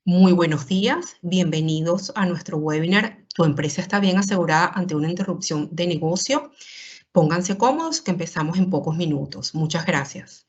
Muy buenos días, bienvenidos a nuestro webinar. ¿Tu empresa está bien asegurada ante una interrupción de negocio? Pónganse cómodos que empezamos en pocos minutos. Muchas gracias.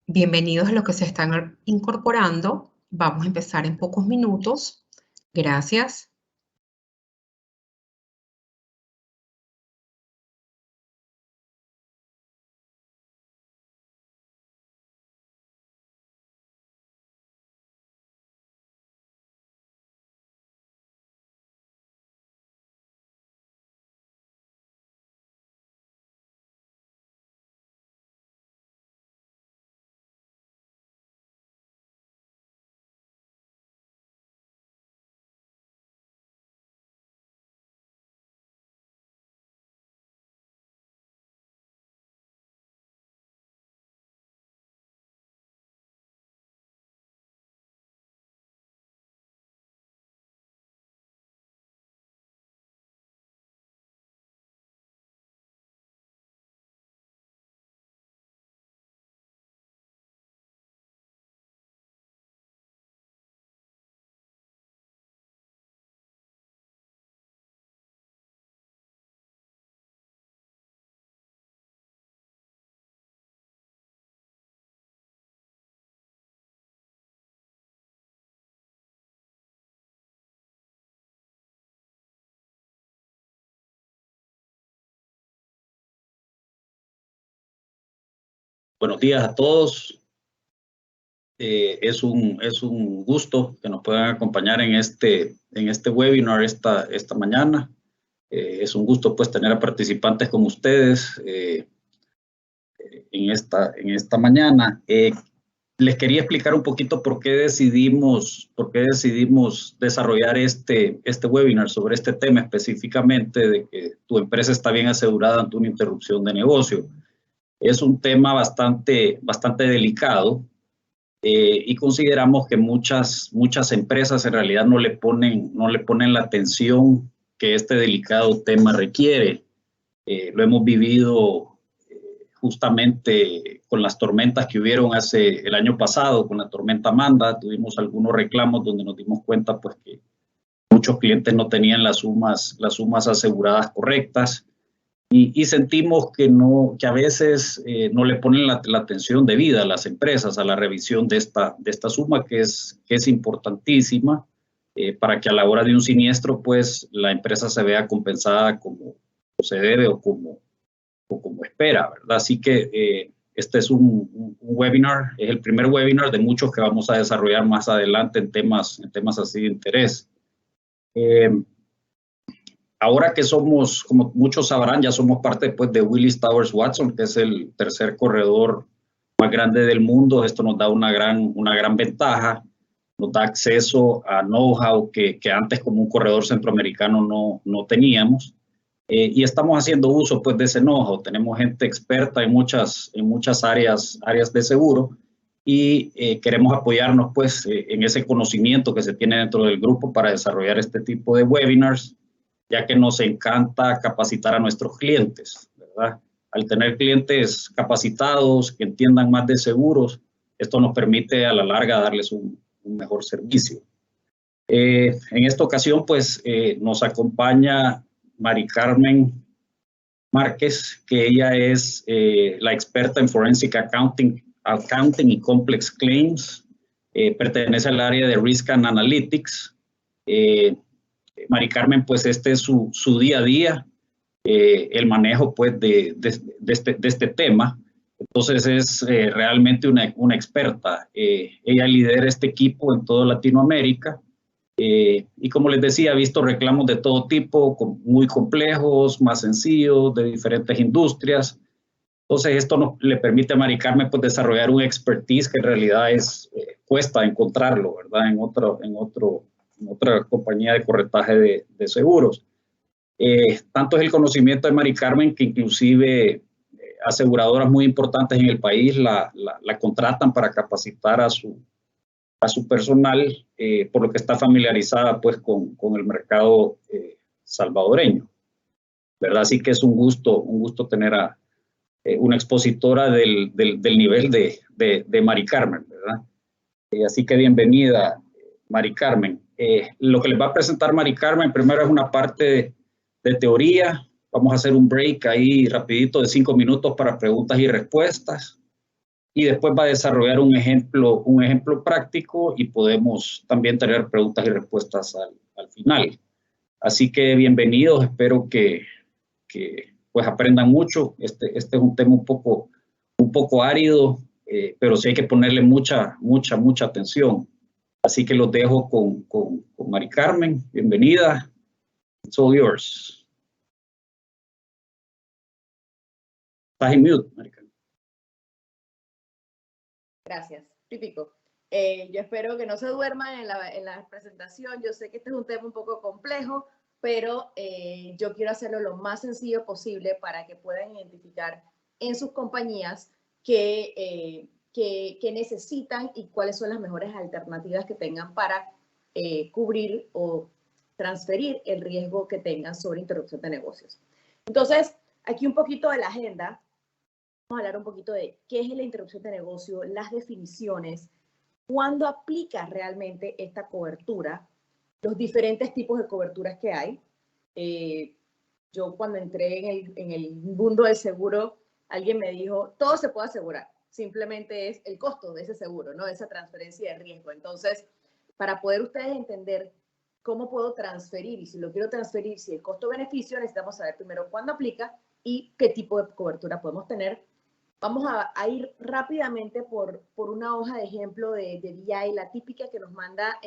Bienvenidos a los que se están incorporando. Vamos a empezar en pocos minutos. Gracias. Buenos días a todos. Es un gusto que nos puedan acompañar en este webinar esta mañana. Es un gusto pues tener a participantes como ustedes en esta mañana. Les quería explicar un poquito por qué decidimos desarrollar este webinar sobre este tema específicamente de que tu empresa está bien asegurada ante una interrupción de negocio. Es un tema bastante delicado y consideramos que muchas empresas en realidad no le ponen la atención que este delicado tema requiere. Lo hemos vivido justamente con las tormentas que hubieron el año pasado, con la tormenta Amanda. Tuvimos algunos reclamos donde nos dimos cuenta pues que muchos clientes no tenían las sumas aseguradas correctas. Y sentimos que a veces no le ponen la atención debida a las empresas a la revisión de esta suma que es importantísima para que a la hora de un siniestro pues la empresa se vea compensada como se debe o como espera, ¿verdad? Así que este es un webinar, es el primer webinar de muchos que vamos a desarrollar más adelante en temas así de interés. Ahora que somos, como muchos sabrán, ya somos parte pues, de Willis Towers Watson, que es el tercer corredor más grande del mundo. Esto nos da una gran ventaja, nos da acceso a know-how que antes como un corredor centroamericano no teníamos. Y estamos haciendo uso pues, de ese know-how. Tenemos gente experta en muchas áreas de seguro y queremos apoyarnos pues, en ese conocimiento que se tiene dentro del grupo para desarrollar este tipo de webinars, ya que nos encanta capacitar a nuestros clientes, ¿verdad? Al tener clientes capacitados que entiendan más de seguros, esto nos permite a la larga darles un mejor servicio. En esta ocasión, pues, nos acompaña Mari Carmen Márquez, que ella es la experta en Forensic Accounting y Complex Claims. Pertenece al área de Risk and Analytics. Mari Carmen, pues este es su día a día, el manejo pues de este tema. Entonces es realmente una experta. Ella lidera este equipo en toda Latinoamérica. Y como les decía, ha visto reclamos de todo tipo, muy complejos, más sencillos, de diferentes industrias. Entonces esto le permite a Mari Carmen pues, desarrollar un expertise que en realidad cuesta encontrarlo, ¿verdad? En otra compañía de corretaje de seguros. Tanto es el conocimiento de Mari Carmen que inclusive aseguradoras muy importantes en el país la contratan para capacitar a su personal, por lo que está familiarizada pues con el mercado salvadoreño, ¿verdad? Así que es un gusto tener a una expositora del nivel de Mari Carmen, ¿verdad? Así que bienvenida, Mari Carmen. Lo que les va a presentar Mari Carmen primero es una parte de teoría. Vamos a hacer un break ahí rapidito de 5 minutos para preguntas y respuestas. Y después va a desarrollar un ejemplo práctico y podemos también tener preguntas y respuestas al final. Así que bienvenidos, espero que pues aprendan mucho. Este es un tema un poco árido, pero sí hay que ponerle mucha atención. Así que los dejo con Mari Carmen. Bienvenida. It's all yours. Estás en mute, Mari Carmen. Gracias, típico. Yo espero que no se duerman en la presentación. Yo sé que este es un tema un poco complejo, pero yo quiero hacerlo lo más sencillo posible para que puedan identificar en sus compañías qué necesitan y cuáles son las mejores alternativas que tengan para cubrir o transferir el riesgo que tengan sobre interrupción de negocios. Entonces, aquí un poquito de la agenda. Vamos a hablar un poquito de qué es la interrupción de negocio, las definiciones, cuándo aplica realmente esta cobertura, los diferentes tipos de coberturas que hay. Yo cuando entré en el mundo del seguro, alguien me dijo, todo se puede asegurar, simplemente es el costo de ese seguro, ¿no? De esa transferencia de riesgo. Entonces, para poder ustedes entender cómo puedo transferir y si lo quiero transferir, si el costo-beneficio, necesitamos saber primero cuándo aplica y qué tipo de cobertura podemos tener. Vamos a ir rápidamente por una hoja de ejemplo de DI, la típica que nos manda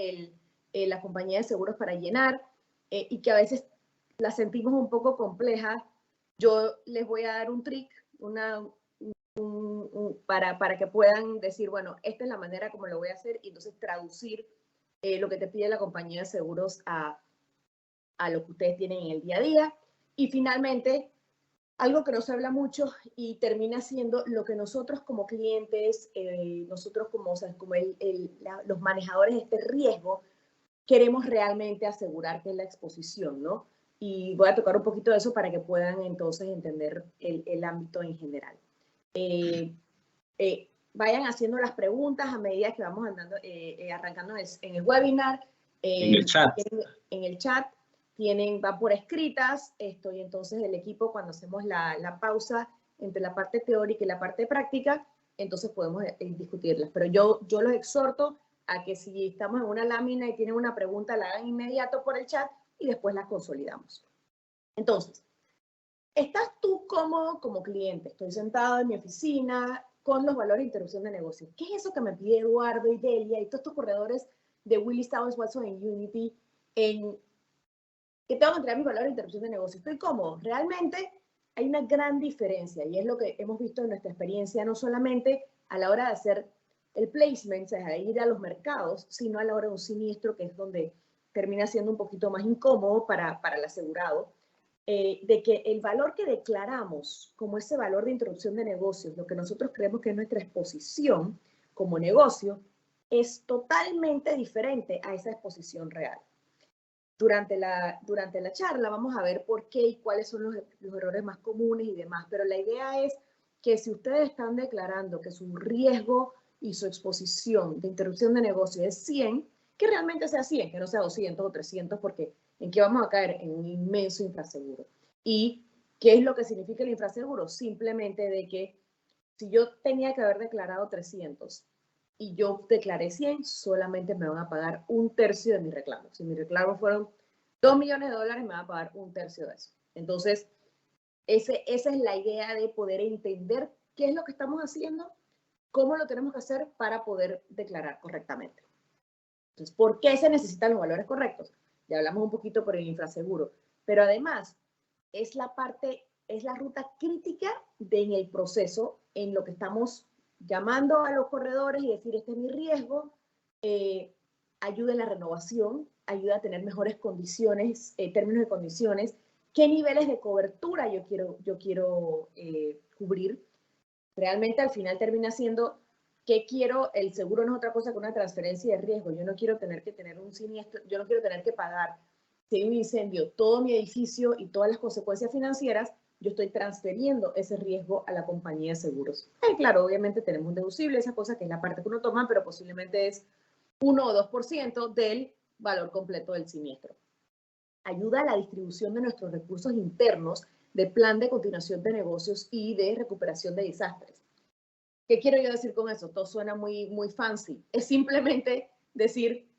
la compañía de seguros para llenar y que a veces la sentimos un poco compleja. Yo les voy a dar un trick para que puedan decir, bueno, esta es la manera como lo voy a hacer y entonces traducir lo que te pide la compañía de seguros a lo que ustedes tienen en el día a día. Y finalmente, algo que no se habla mucho y termina siendo lo que nosotros como clientes, nosotros como los manejadores de este riesgo, queremos realmente asegurar que es la exposición, ¿no? Y voy a tocar un poquito de eso para que puedan entonces entender el ámbito en general. Vayan haciendo las preguntas a medida que vamos andando, arrancando en el webinar. En el chat. En el chat. Va por escritas, y entonces el equipo cuando hacemos la pausa entre la parte teórica y la parte práctica, entonces podemos discutirlas. Pero yo los exhorto a que si estamos en una lámina y tienen una pregunta, la hagan inmediato por el chat y después la consolidamos. Entonces, ¿estás tú cómodo como cliente? Estoy sentado en mi oficina con los valores de interrupción de negocio. ¿Qué es eso que me pide Eduardo y Delia y todos estos corredores de Willis Towers Watson en Unity que tengo que entregar mis valores de interrupción de negocio? ¿Estoy cómodo? Realmente hay una gran diferencia y es lo que hemos visto en nuestra experiencia, no solamente a la hora de hacer el placement, o sea, de ir a los mercados, sino a la hora de un siniestro, que es donde termina siendo un poquito más incómodo para el asegurado, de que el valor que declaramos como ese valor de interrupción de negocios, lo que nosotros creemos que es nuestra exposición como negocio, es totalmente diferente a esa exposición real. Durante la charla vamos a ver por qué y cuáles son los errores más comunes y demás, pero la idea es que si ustedes están declarando que su riesgo y su exposición de interrupción de negocio es 100, que realmente sea 100, que no sea 200 o 300, porque ¿en qué vamos a caer? En un inmenso infraseguro. Y ¿Qué es lo que significa el infraseguro? Simplemente de que si yo tenía que haber declarado 300 y yo declaré 100, solamente me van a pagar un tercio de mi reclamo. Si mi reclamo fueron $2 millones, me van a pagar un tercio de eso. Entonces, esa es la idea de poder entender qué es lo que estamos haciendo, cómo lo tenemos que hacer para poder declarar correctamente. Entonces, ¿por qué se necesitan los valores correctos? Ya hablamos un poquito por el infraseguro, pero además es la ruta crítica en el proceso, en lo que estamos llamando a los corredores y decir, este es mi riesgo, ayuda en la renovación, ayuda a tener mejores condiciones, términos de condiciones, qué niveles de cobertura yo quiero cubrir. Realmente al final termina siendo que quiero, el seguro no es otra cosa que una transferencia de riesgo. Yo no quiero tener que tener un siniestro, yo no quiero tener que pagar, si hay un incendio, todo mi edificio y todas las consecuencias financieras, yo estoy transfiriendo ese riesgo a la compañía de seguros. Claro, obviamente tenemos un deducible, esa cosa que es la parte que uno toma, pero posiblemente es 1 o 2% del valor completo del siniestro. Ayuda a la distribución de nuestros recursos internos de plan de continuación de negocios y de recuperación de desastres. ¿Qué quiero yo decir con eso? Todo suena muy fancy. Es simplemente decir,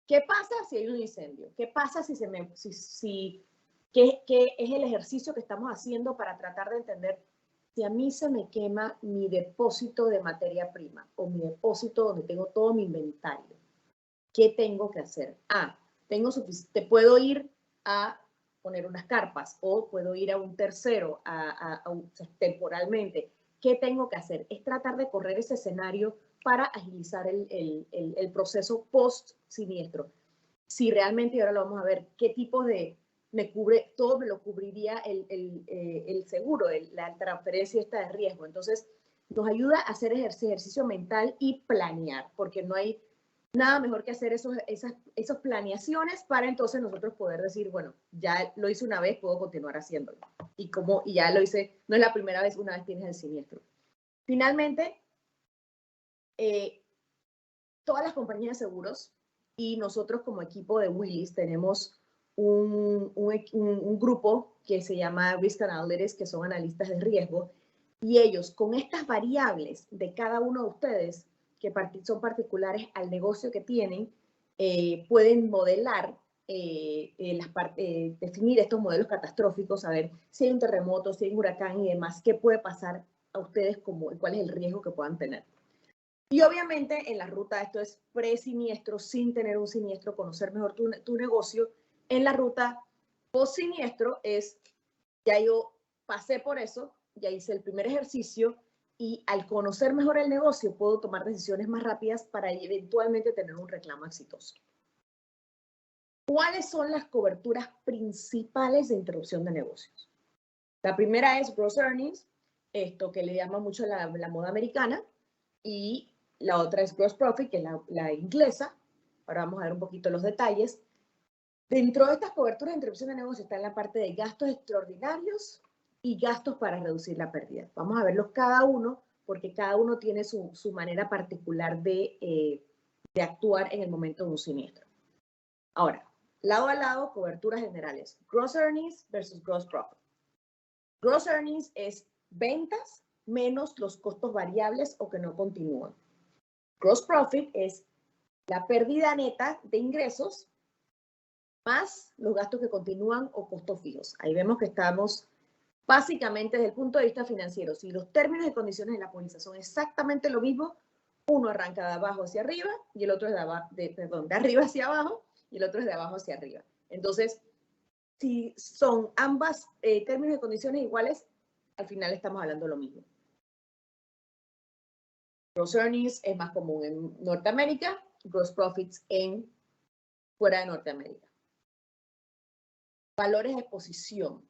¿qué pasa si hay un incendio? ¿Qué pasa qué es el ejercicio que estamos haciendo para tratar de entender si a mí se me quema mi depósito de materia prima o mi depósito donde tengo todo mi inventario? ¿Qué tengo que hacer? Te puedo ir a poner unas carpas o puedo ir a un tercero temporalmente. ¿Qué tengo que hacer? Es tratar de correr ese escenario para agilizar el proceso post-siniestro. Si realmente, y ahora lo vamos a ver, qué tipo de todo me lo cubriría el seguro, la transferencia esta de riesgo. Entonces, nos ayuda a hacer ejercicio mental y planear, porque no hay nada mejor que hacer esas planeaciones para entonces nosotros poder decir, bueno, ya lo hice una vez, puedo continuar haciéndolo. Y ya lo hice, no es la primera vez, una vez tienes el siniestro. Finalmente, todas las compañías de seguros y nosotros como equipo de Willis tenemos un grupo que se llama Risk Analytics, que son analistas de riesgo, y ellos con estas variables de cada uno de ustedes, que son particulares al negocio que tienen, pueden modelar, definir estos modelos catastróficos, saber si hay un terremoto, si hay un huracán y demás, qué puede pasar a ustedes, cuál es el riesgo que puedan tener. Y obviamente en la ruta, esto es pre-siniestro, sin tener un siniestro, conocer mejor tu negocio. En la ruta post-siniestro ya yo pasé por eso, ya hice el primer ejercicio y al conocer mejor el negocio puedo tomar decisiones más rápidas para eventualmente tener un reclamo exitoso. ¿Cuáles son las coberturas principales de interrupción de negocios? La primera es gross earnings, esto que le llama mucho la moda americana, y la otra es gross profit, que es la inglesa. Ahora vamos a ver un poquito los detalles. Dentro de estas coberturas de interrupción de negocio está en la parte de gastos extraordinarios y gastos para reducir la pérdida. Vamos a verlos cada uno porque cada uno tiene su manera particular de actuar en el momento de un siniestro. Ahora, lado a lado, coberturas generales. Gross earnings versus gross profit. Gross earnings es ventas menos los costos variables o que no continúan. Gross profit es la pérdida neta de ingresos más los gastos que continúan o costos fijos. Ahí vemos que estamos básicamente desde el punto de vista financiero. Si los términos y condiciones de la póliza son exactamente lo mismo, uno arranca de abajo hacia arriba y el otro es de arriba hacia abajo y el otro es de abajo hacia arriba. Entonces, si son ambas términos y condiciones iguales, al final estamos hablando de lo mismo. Gross earnings es más común en Norteamérica, gross profits fuera de Norteamérica. Valores de exposición.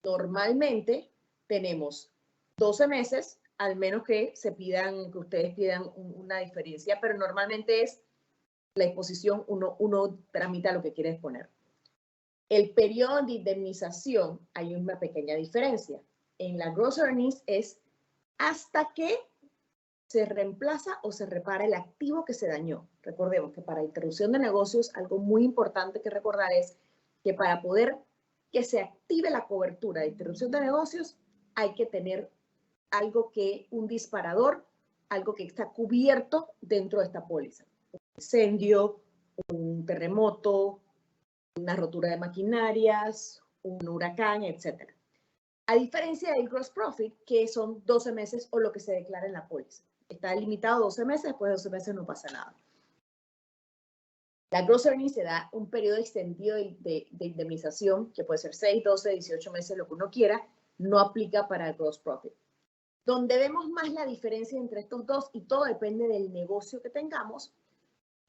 Normalmente tenemos 12 meses, al menos que ustedes pidan una diferencia, pero normalmente es la exposición, uno tramita lo que quiere exponer. El periodo de indemnización, hay una pequeña diferencia. En la gross earnings es hasta que se reemplaza o se repara el activo que se dañó. Recordemos que para interrupción de negocios, algo muy importante que recordar es que para poder que se active la cobertura de interrupción de negocios, hay que tener algo que, un disparador, algo que está cubierto dentro de esta póliza. Un incendio, un terremoto, una rotura de maquinarias, un huracán, etc. A diferencia del gross profit, que son 12 meses o lo que se declara en la póliza. Está limitado a 12 meses, después de 12 meses no pasa nada. La gross earnings se da un periodo extendido de indemnización, que puede ser 6, 12, 18 meses, lo que uno quiera, no aplica para el gross profit. Donde vemos más la diferencia entre estos dos, y todo depende del negocio que tengamos,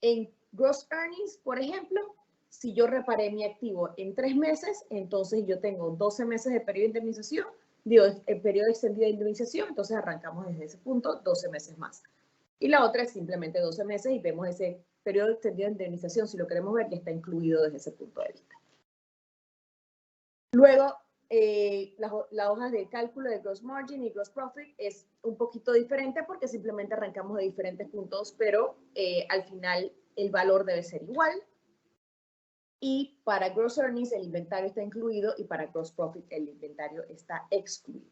en gross earnings, por ejemplo, si yo reparé mi activo en 3 meses, entonces yo tengo 12 meses de periodo de indemnización, digo, el periodo extendido de indemnización, entonces arrancamos desde ese punto 12 meses más. Y la otra es simplemente 12 meses y vemos ese periodo extendido de indemnización, si lo queremos ver, ya está incluido desde ese punto de vista. Luego, las hojas de cálculo de gross margin y gross profit es un poquito diferente porque simplemente arrancamos de diferentes puntos, pero al final el valor debe ser igual. Y para gross earnings el inventario está incluido y para gross profit el inventario está excluido.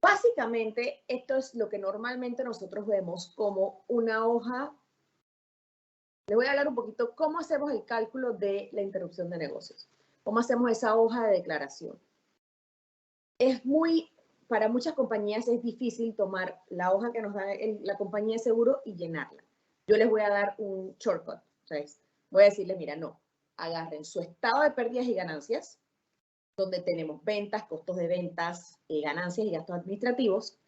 Básicamente, esto es lo que normalmente nosotros vemos como una hoja. Les voy a hablar un poquito cómo hacemos el cálculo de la interrupción de negocios. ¿Cómo hacemos esa hoja de declaración? Para muchas compañías es difícil tomar la hoja que nos da la compañía de seguro y llenarla. Yo les voy a dar un shortcut. ¿Sabes? Voy a decirles, mira, no, agarren su estado de pérdidas y ganancias, donde tenemos ventas, costos de ventas, ganancias y gastos administrativos,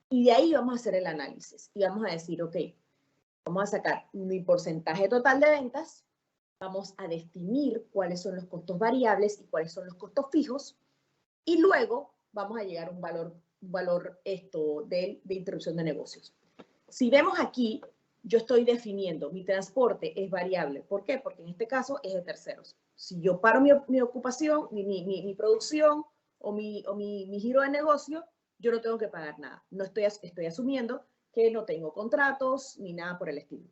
y de ahí vamos a hacer el análisis. Y vamos a decir, ok, vamos a sacar mi porcentaje total de ventas, vamos a definir cuáles son los costos variables y cuáles son los costos fijos, y luego vamos a llegar a un valor de interrupción de negocios. Si vemos aquí, yo estoy definiendo, mi transporte es variable. ¿Por qué? Porque en este caso es de terceros. Si yo paro mi ocupación, mi producción o mi giro de negocio, yo no tengo que pagar nada. No estoy asumiendo que no tengo contratos ni nada por el estilo.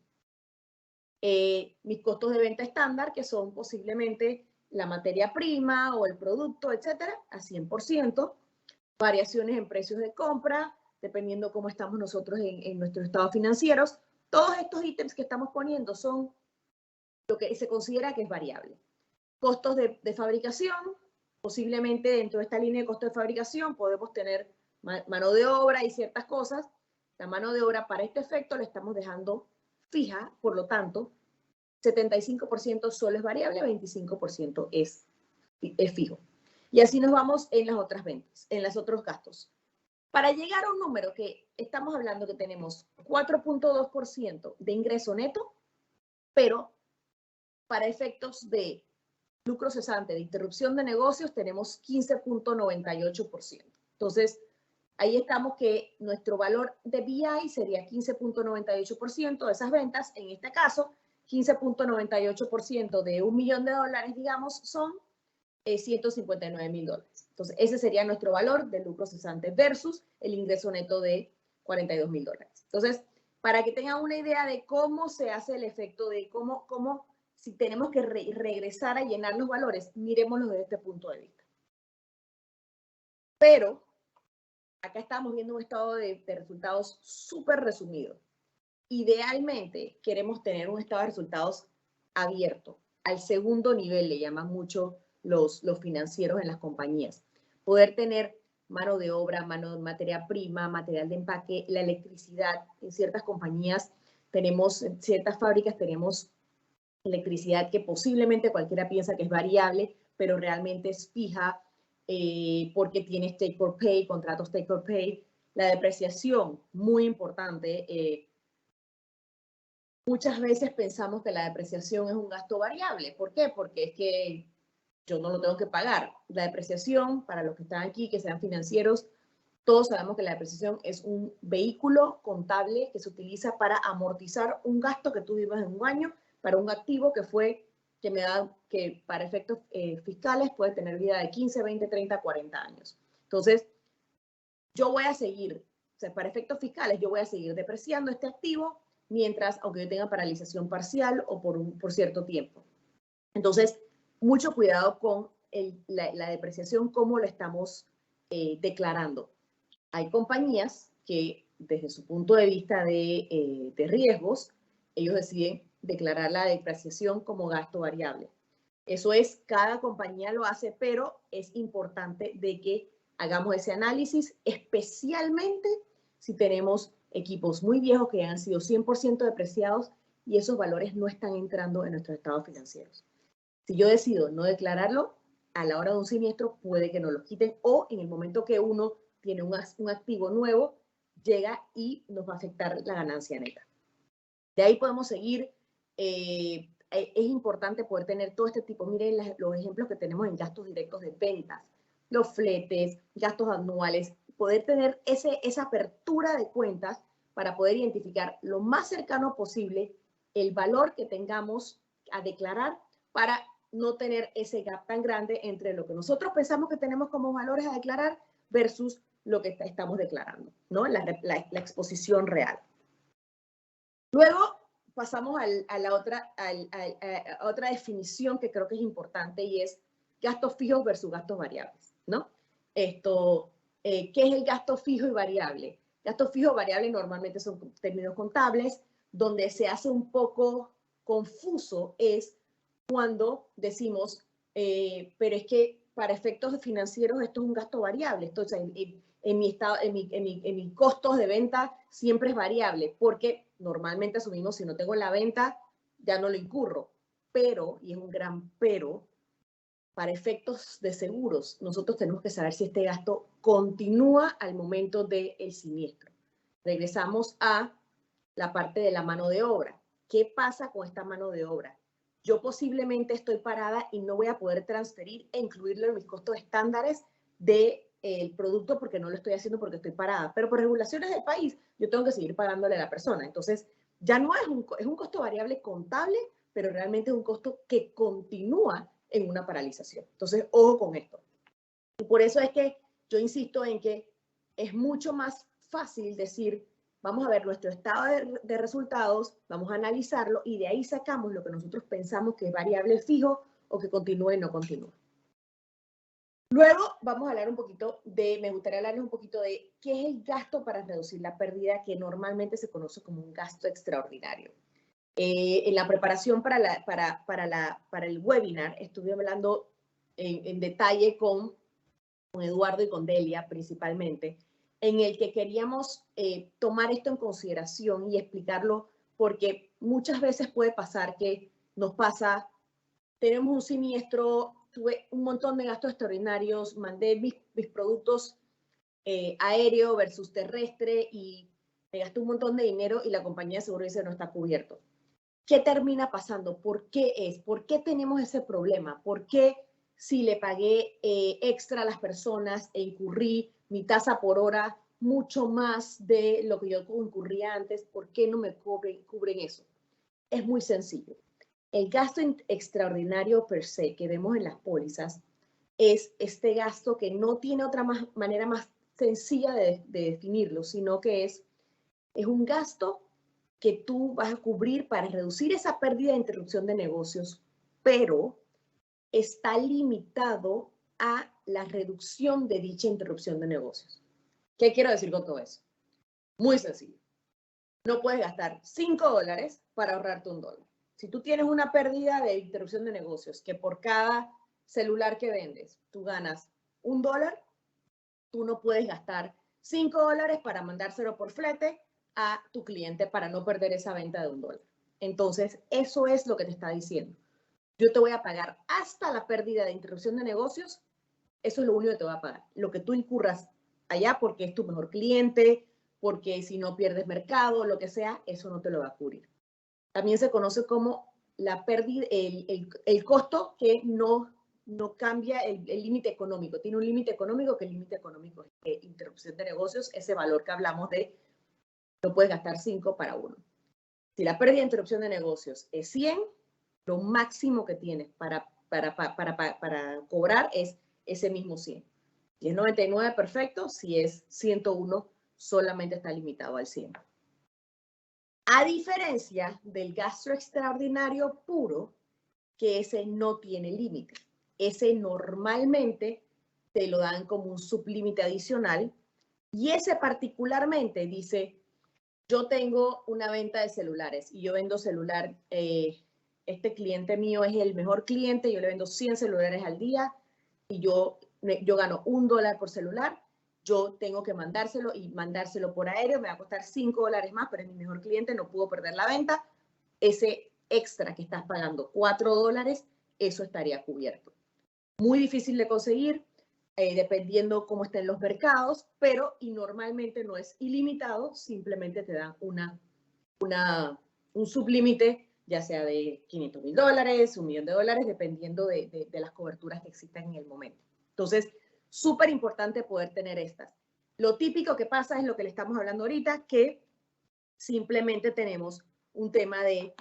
Mis costos de venta estándar, que son posiblemente la materia prima o el producto, etcétera, a 100%. Variaciones en precios de compra, dependiendo cómo estamos nosotros en nuestros estados financieros. Todos estos ítems que estamos poniendo son lo que se considera que es variable. Costos de fabricación, posiblemente dentro de esta línea de costo de fabricación podemos tener mano de obra y ciertas cosas. La mano de obra para este efecto la estamos dejando fija, por lo tanto, 75% solo es variable, 25% es fijo. Y así nos vamos en las otras ventas, en los otros gastos. Para llegar a un número que estamos hablando que tenemos 4.2% de ingreso neto, pero para efectos de lucro cesante, de interrupción de negocios, tenemos 15.98%. Entonces, ahí estamos que nuestro valor de BI sería 15.98% de esas ventas. En este caso, 15.98% de $1 millón, digamos, son $159,000. Entonces, ese sería nuestro valor de lucro cesante versus el ingreso neto de $42,000. Entonces, para que tengan una idea de cómo se hace el efecto de cómo si tenemos que regresar a llenar los valores, miremoslo desde este punto de vista. Pero, acá estamos viendo un estado de resultados súper resumido. Idealmente, queremos tener un estado de resultados abierto. Al segundo nivel le llaman mucho los financieros en las compañías. Poder tener mano de obra, materia prima, material de empaque, la electricidad. En ciertas compañías en ciertas fábricas tenemos electricidad que posiblemente cualquiera piensa que es variable, pero realmente es fija porque tiene take or pay, contratos take or pay. La depreciación, muy importante. Muchas veces pensamos que la depreciación es un gasto variable. ¿Por qué? Porque es que yo no lo tengo que pagar. La depreciación, para los que están aquí, que sean financieros, todos sabemos que la depreciación es un vehículo contable que se utiliza para amortizar un gasto que tú vivas en un año para un activo que para efectos fiscales puede tener vida de 15, 20, 30, 40 años. Entonces, yo voy a seguir, o sea, para efectos fiscales, yo voy a seguir depreciando este activo mientras, aunque yo tenga paralización parcial o por cierto tiempo. Entonces, mucho cuidado con la depreciación, cómo lo estamos declarando. Hay compañías que desde su punto de vista de riesgos, ellos deciden declarar la depreciación como gasto variable. Eso es, cada compañía lo hace, pero es importante de que hagamos ese análisis, especialmente si tenemos equipos muy viejos que han sido 100% depreciados y esos valores no están entrando en nuestros estados financieros. Si yo decido no declararlo, a la hora de un siniestro puede que nos lo quiten o en el momento que uno tiene un activo nuevo, llega y nos va a afectar la ganancia neta. De ahí podemos seguir. Es importante poder tener todo este tipo. Miren los ejemplos que tenemos en gastos directos de ventas, los fletes, gastos anuales, poder tener esa apertura de cuentas para poder identificar lo más cercano posible el valor que tengamos a declarar para no tener ese gap tan grande entre lo que nosotros pensamos que tenemos como valores a declarar versus lo que estamos declarando, ¿no? La exposición real. Luego pasamos a otra definición que creo que es importante y es gastos fijos versus gastos variables, ¿no? ¿Qué es el gasto fijo y variable? Gasto fijo y variable normalmente son términos contables, donde se hace un poco confuso es cuando decimos, pero es que para efectos financieros esto es un gasto variable. Entonces, en mis costos de venta siempre es variable, porque normalmente asumimos si no tengo la venta, ya no lo incurro. Pero, y es un gran pero, para efectos de seguros, nosotros tenemos que saber si este gasto continúa al momento del siniestro. Regresamos a la parte de la mano de obra. ¿Qué pasa con esta mano de obra? Yo posiblemente estoy parada y no voy a poder transferir e incluirlo en mis costos estándares del producto porque no lo estoy haciendo porque estoy parada. Pero por regulaciones del país, yo tengo que seguir pagándole a la persona. Entonces, ya no es un costo variable contable, pero realmente es un costo que continúa en una paralización. Entonces, ojo con esto. Y por eso es que yo insisto en que es mucho más fácil decir, vamos a ver nuestro estado de resultados, vamos a analizarlo y de ahí sacamos lo que nosotros pensamos que es variable fijo o que continúe y no continúe. Luego vamos a hablar un poquito me gustaría hablarles un poquito de qué es el gasto para reducir la pérdida, que normalmente se conoce como un gasto extraordinario. En la preparación para el webinar estuve hablando en detalle con Eduardo y con Delia principalmente, en el que queríamos tomar esto en consideración y explicarlo, porque muchas veces puede pasar que nos pasa, tenemos un siniestro, tuve un montón de gastos extraordinarios, mandé mis productos aéreo versus terrestre y me gasté un montón de dinero y la compañía de seguro dice no está cubierto. ¿Qué termina pasando? ¿Por qué es? ¿Por qué tenemos ese problema? ¿Por qué si le pagué extra a las personas e incurrí mi tasa por hora mucho más de lo que yo incurría antes, por qué no me cubren eso? Es muy sencillo. El gasto extraordinario per se que vemos en las pólizas es este gasto que no tiene otra manera más sencilla de definirlo, sino que es un gasto que tú vas a cubrir para reducir esa pérdida de interrupción de negocios, pero está limitado a la reducción de dicha interrupción de negocios. ¿Qué quiero decir con todo eso? Muy sencillo. No puedes gastar $5 para ahorrarte $1. Si tú tienes una pérdida de interrupción de negocios, que por cada celular que vendes, tú ganas $1, tú no puedes gastar $5 para mandárselo por flete a tu cliente para no perder esa venta de $1. Entonces, eso es lo que te está diciendo. Yo te voy a pagar hasta la pérdida de interrupción de negocios. Eso es lo único que te voy a pagar. Lo que tú incurras allá porque es tu mejor cliente, porque si no pierdes mercado, lo que sea, eso no te lo va a cubrir. También se conoce como la pérdida, el costo que no cambia el límite económico. Tiene un límite económico que el límite económico es interrupción de negocios, ese valor que hablamos de no puedes gastar 5 para 1. Si la pérdida de interrupción de negocios es 100, lo máximo que tienes para cobrar es ese mismo 100. Si es 99, perfecto. Si es 101, solamente está limitado al 100. A diferencia del gasto extraordinario puro, que ese no tiene límite. Ese normalmente te lo dan como un sublímite adicional y ese particularmente dice, yo tengo una venta de celulares y yo vendo celular, este cliente mío es el mejor cliente, yo le vendo 100 celulares al día y yo gano $1 por celular, yo tengo que mandárselo y mandárselo por aéreo, me va a costar $5 más, pero es mi mejor cliente, no pudo perder la venta. Ese extra que estás pagando, $4, eso estaría cubierto. Muy difícil de conseguir, dependiendo cómo estén los mercados, pero y normalmente no es ilimitado, simplemente te dan un sublímite, ya sea de $500,000, $1,000,000, dependiendo de las coberturas que existan en el momento. Entonces, súper importante poder tener estas. Lo típico que pasa es lo que le estamos hablando ahorita, que simplemente tenemos un tema de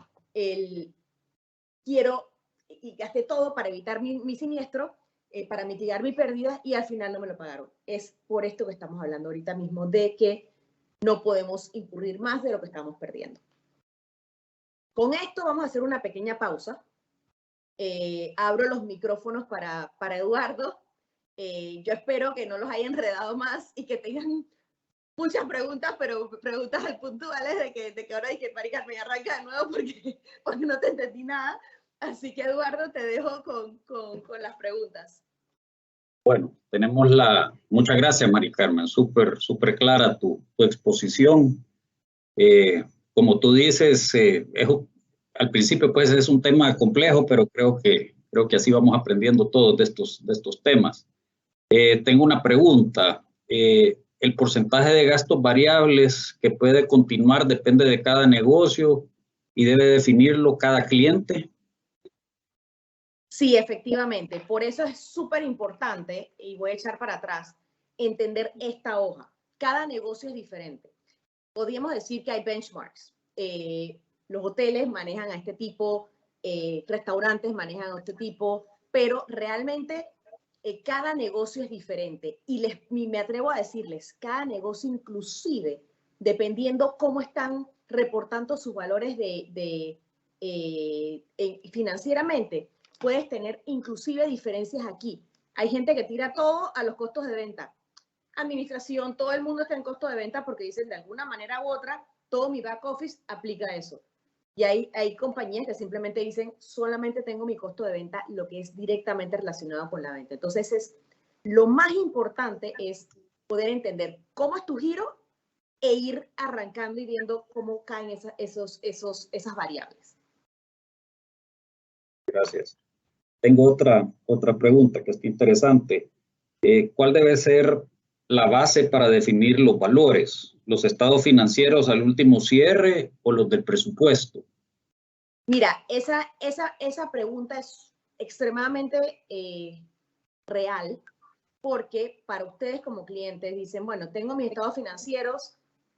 quiero y gasté todo para evitar mi siniestro, para mitigar mi pérdida y al final no me lo pagaron. Es por esto que estamos hablando ahorita mismo, de que no podemos incurrir más de lo que estamos perdiendo. Con esto vamos a hacer una pequeña pausa. Abro los micrófonos para Eduardo. Yo espero que no los haya enredado más y que tengan muchas preguntas, pero preguntas al puntuales de que ahora dije, marica, me arranca de nuevo porque no te entendí nada. Así que, Eduardo, te dejo con las preguntas. Bueno, tenemos muchas gracias, Mari Carmen, súper clara tu exposición. Como tú dices, al principio pues es un tema complejo, pero creo que así vamos aprendiendo todos de estos temas. Tengo una pregunta. ¿El porcentaje de gastos variables que puede continuar depende de cada negocio y debe definirlo cada cliente? Sí, efectivamente. Por eso es súper importante, y voy a echar para atrás, entender esta hoja. Cada negocio es diferente. Podríamos decir que hay benchmarks. Los hoteles manejan a este tipo, restaurantes manejan a este tipo, pero realmente cada negocio es diferente. Y me atrevo a decirles, cada negocio inclusive, dependiendo cómo están reportando sus valores financieramente, puedes tener inclusive diferencias aquí. Hay gente que tira todo a los costos de venta. Administración, todo el mundo está en costo de venta porque dicen de alguna manera u otra, todo mi back office aplica eso. Y hay compañías que simplemente dicen, solamente tengo mi costo de venta, lo que es directamente relacionado con la venta. Entonces, lo más importante es poder entender cómo es tu giro e ir arrancando y viendo cómo caen esas variables. Gracias. Tengo otra pregunta que está interesante. ¿Cuál debe ser la base para definir los valores? ¿Los estados financieros al último cierre o los del presupuesto? Mira, esa pregunta es extremadamente real, porque para ustedes como clientes dicen, bueno, tengo mis estados financieros,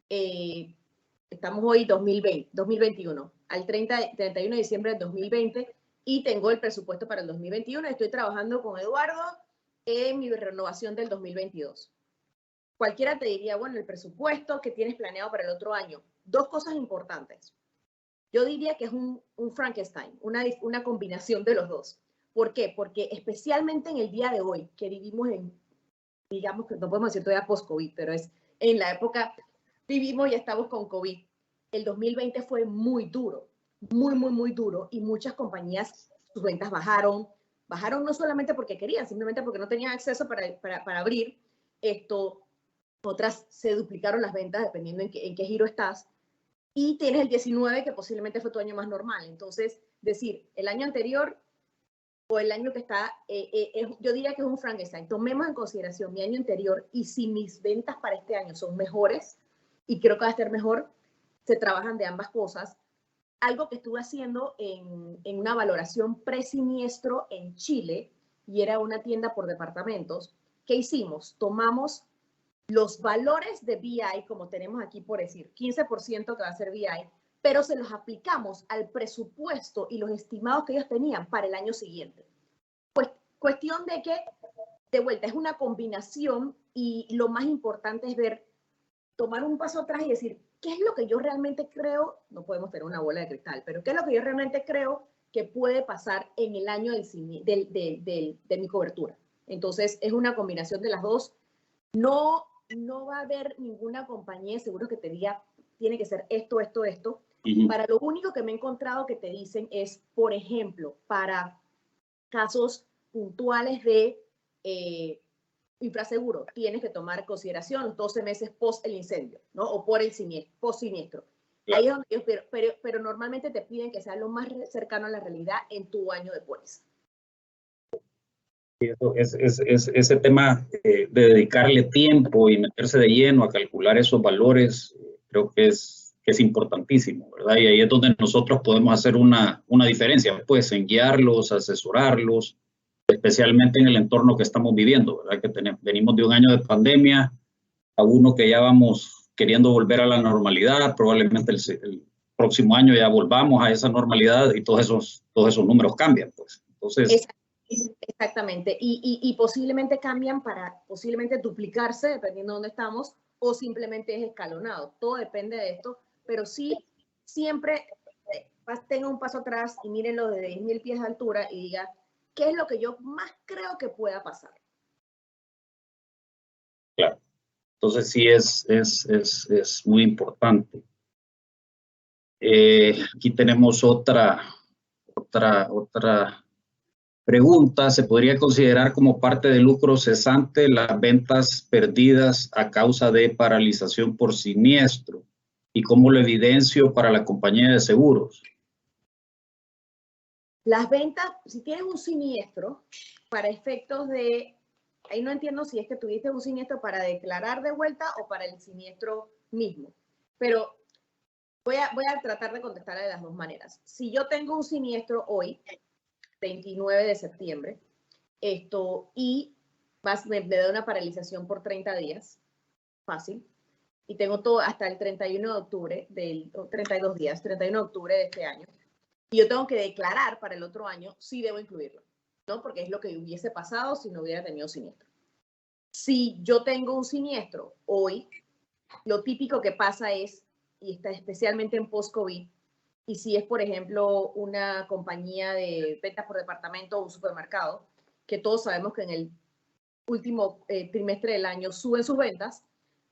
estamos hoy 2021, al 31 de diciembre del 2020, y tengo el presupuesto para el 2021, estoy trabajando con Eduardo en mi renovación del 2022. Cualquiera te diría, bueno, el presupuesto que tienes planeado para el otro año. Dos cosas importantes. Yo diría que es un Frankenstein, una combinación de los dos. ¿Por qué? Porque especialmente en el día de hoy, que vivimos digamos que no podemos decir todavía post-COVID, pero es en la época, vivimos y estamos con COVID. El 2020 fue muy duro, muy duro, y muchas compañías, sus ventas bajaron no solamente porque querían, simplemente porque no tenían acceso para abrir. Otras se duplicaron las ventas dependiendo en qué giro estás. Y tienes el 19, que posiblemente fue tu año más normal. Entonces, decir, el año anterior o el año que está, yo diría que es un Frankenstein. Tomemos en consideración mi año anterior y si mis ventas para este año son mejores, y creo que va a estar mejor, se trabajan de ambas cosas. Algo que estuve haciendo en una valoración pre-siniestro en Chile, y era una tienda por departamentos. ¿Qué hicimos? Tomamos los valores de BI, como tenemos aquí por decir, 15% que va a ser BI, pero se los aplicamos al presupuesto y los estimados que ellos tenían para el año siguiente. Pues cuestión de que, de vuelta, es una combinación, y lo más importante es tomar un paso atrás y decir, ¿qué es lo que yo realmente creo? No podemos tener una bola de cristal, pero ¿qué es lo que yo realmente creo que puede pasar en el año de mi cobertura. Entonces, es una combinación de las dos. No va a haber ninguna compañía de seguros que te diga, tiene que ser esto, esto, esto. Para lo único que me he encontrado que te dicen es, por ejemplo, para casos puntuales de infraseguro, tienes que tomar en consideración los 12 meses post el incendio, ¿no? O por el siniestro, post siniestro. Claro. Ahí es donde yo, pero normalmente te piden que sea lo más cercano a la realidad en tu año de póliza. Ese tema de dedicarle tiempo y meterse de lleno a calcular esos valores, creo que es importantísimo, ¿verdad? Y ahí es donde nosotros podemos hacer una diferencia, pues, en guiarlos, asesorarlos, especialmente en el entorno que estamos viviendo, ¿verdad? Que venimos de un año de pandemia a uno que ya vamos queriendo volver a la normalidad, probablemente el próximo año ya volvamos a esa normalidad y todos esos números cambian, pues. Entonces, exactamente, y posiblemente cambian para posiblemente duplicarse dependiendo de dónde estamos, o simplemente es escalonado. Todo depende de esto, pero sí, siempre tenga un paso atrás y mírenlo de 10.000 pies de altura y diga, ¿qué es lo que yo más creo que pueda pasar? Claro. Entonces sí es muy importante. Aquí tenemos otra pregunta. ¿Se podría considerar como parte de lucro cesante las ventas perdidas a causa de paralización por siniestro? ¿Y cómo lo evidencio para la compañía de seguros? Las ventas, si tienes un siniestro, para efectos de, ahí no entiendo si es que tuviste un siniestro para declarar de vuelta o para el siniestro mismo, pero voy a tratar de contestar de las dos maneras. Si yo tengo un siniestro hoy, 29 de septiembre, y me da una paralización por 30 días, fácil, y tengo todo hasta el 31 de octubre, 32 días, 31 de octubre de este año, y yo tengo que declarar para el otro año, sí debo incluirlo, ¿no? Porque es lo que hubiese pasado si no hubiera tenido siniestro. Si yo tengo un siniestro hoy, lo típico que pasa es, y está especialmente en post-COVID, y si es, por ejemplo, una compañía de ventas por departamento o un supermercado, que todos sabemos que en el último trimestre del año suben sus ventas,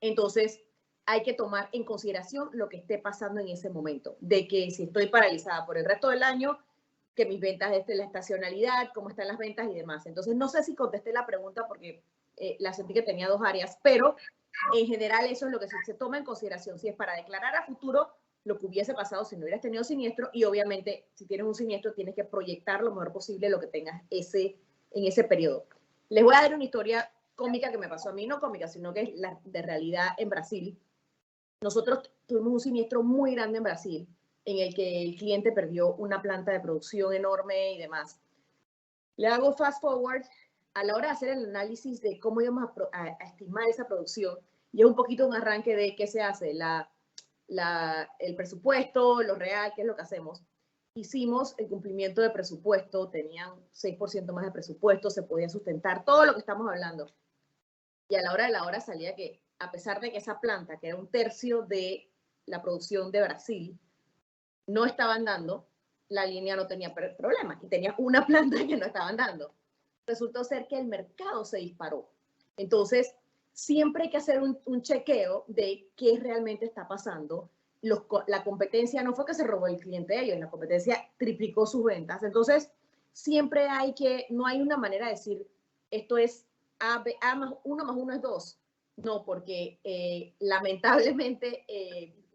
entonces hay que tomar en consideración lo que esté pasando en ese momento, de que si estoy paralizada por el resto del año, que mis ventas, la estacionalidad, cómo están las ventas y demás. Entonces, no sé si contesté la pregunta porque la sentí que tenía dos áreas, pero en general eso es lo que se toma en consideración, si es para declarar a futuro lo que hubiese pasado si no hubieras tenido siniestro, y obviamente si tienes un siniestro tienes que proyectar lo mejor posible lo que tengas en ese periodo. Les voy a dar una historia cómica que me pasó a mí, no cómica, sino que es la de realidad en Brasil. Nosotros tuvimos un siniestro muy grande en Brasil, en el que el cliente perdió una planta de producción enorme y demás. Le hago fast forward, a la hora de hacer el análisis de cómo íbamos a estimar esa producción, y es un poquito un arranque de qué se hace, el presupuesto, lo real, qué es lo que hacemos. Hicimos el cumplimiento de presupuesto, tenían 6% más de presupuesto, se podía sustentar todo lo que estamos hablando. Y a la hora de la hora salía que, a pesar de que esa planta, que era un tercio de la producción de Brasil, no estaban dando, la línea no tenía problemas y tenía una planta que no estaban dando. Resultó ser que el mercado se disparó. Entonces, siempre hay que hacer un chequeo de qué realmente está pasando. La competencia no fue que se robó el cliente de ellos, la competencia triplicó sus ventas. Entonces, siempre no hay una manera de decir, esto es A más 1 es 2. No, porque lamentablemente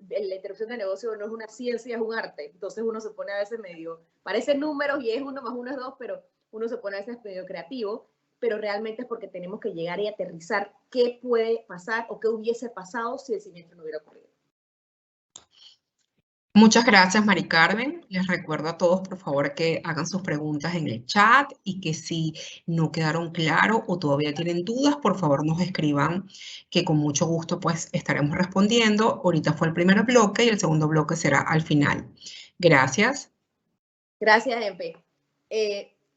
la interrupción de negocio no es una ciencia, es un arte. Entonces uno se pone a veces medio, parece números y es 1 más 1 es 2, pero uno se pone a veces medio creativo, pero realmente es porque tenemos que llegar y aterrizar qué puede pasar o qué hubiese pasado si el siniestro no hubiera ocurrido. Muchas gracias, Mari Carmen. Les recuerdo a todos, por favor, que hagan sus preguntas en el chat y que si no quedaron claros o todavía tienen dudas, por favor nos escriban, que con mucho gusto pues estaremos respondiendo. Ahorita fue el primer bloque y el segundo bloque será al final. Gracias. Gracias, Empe.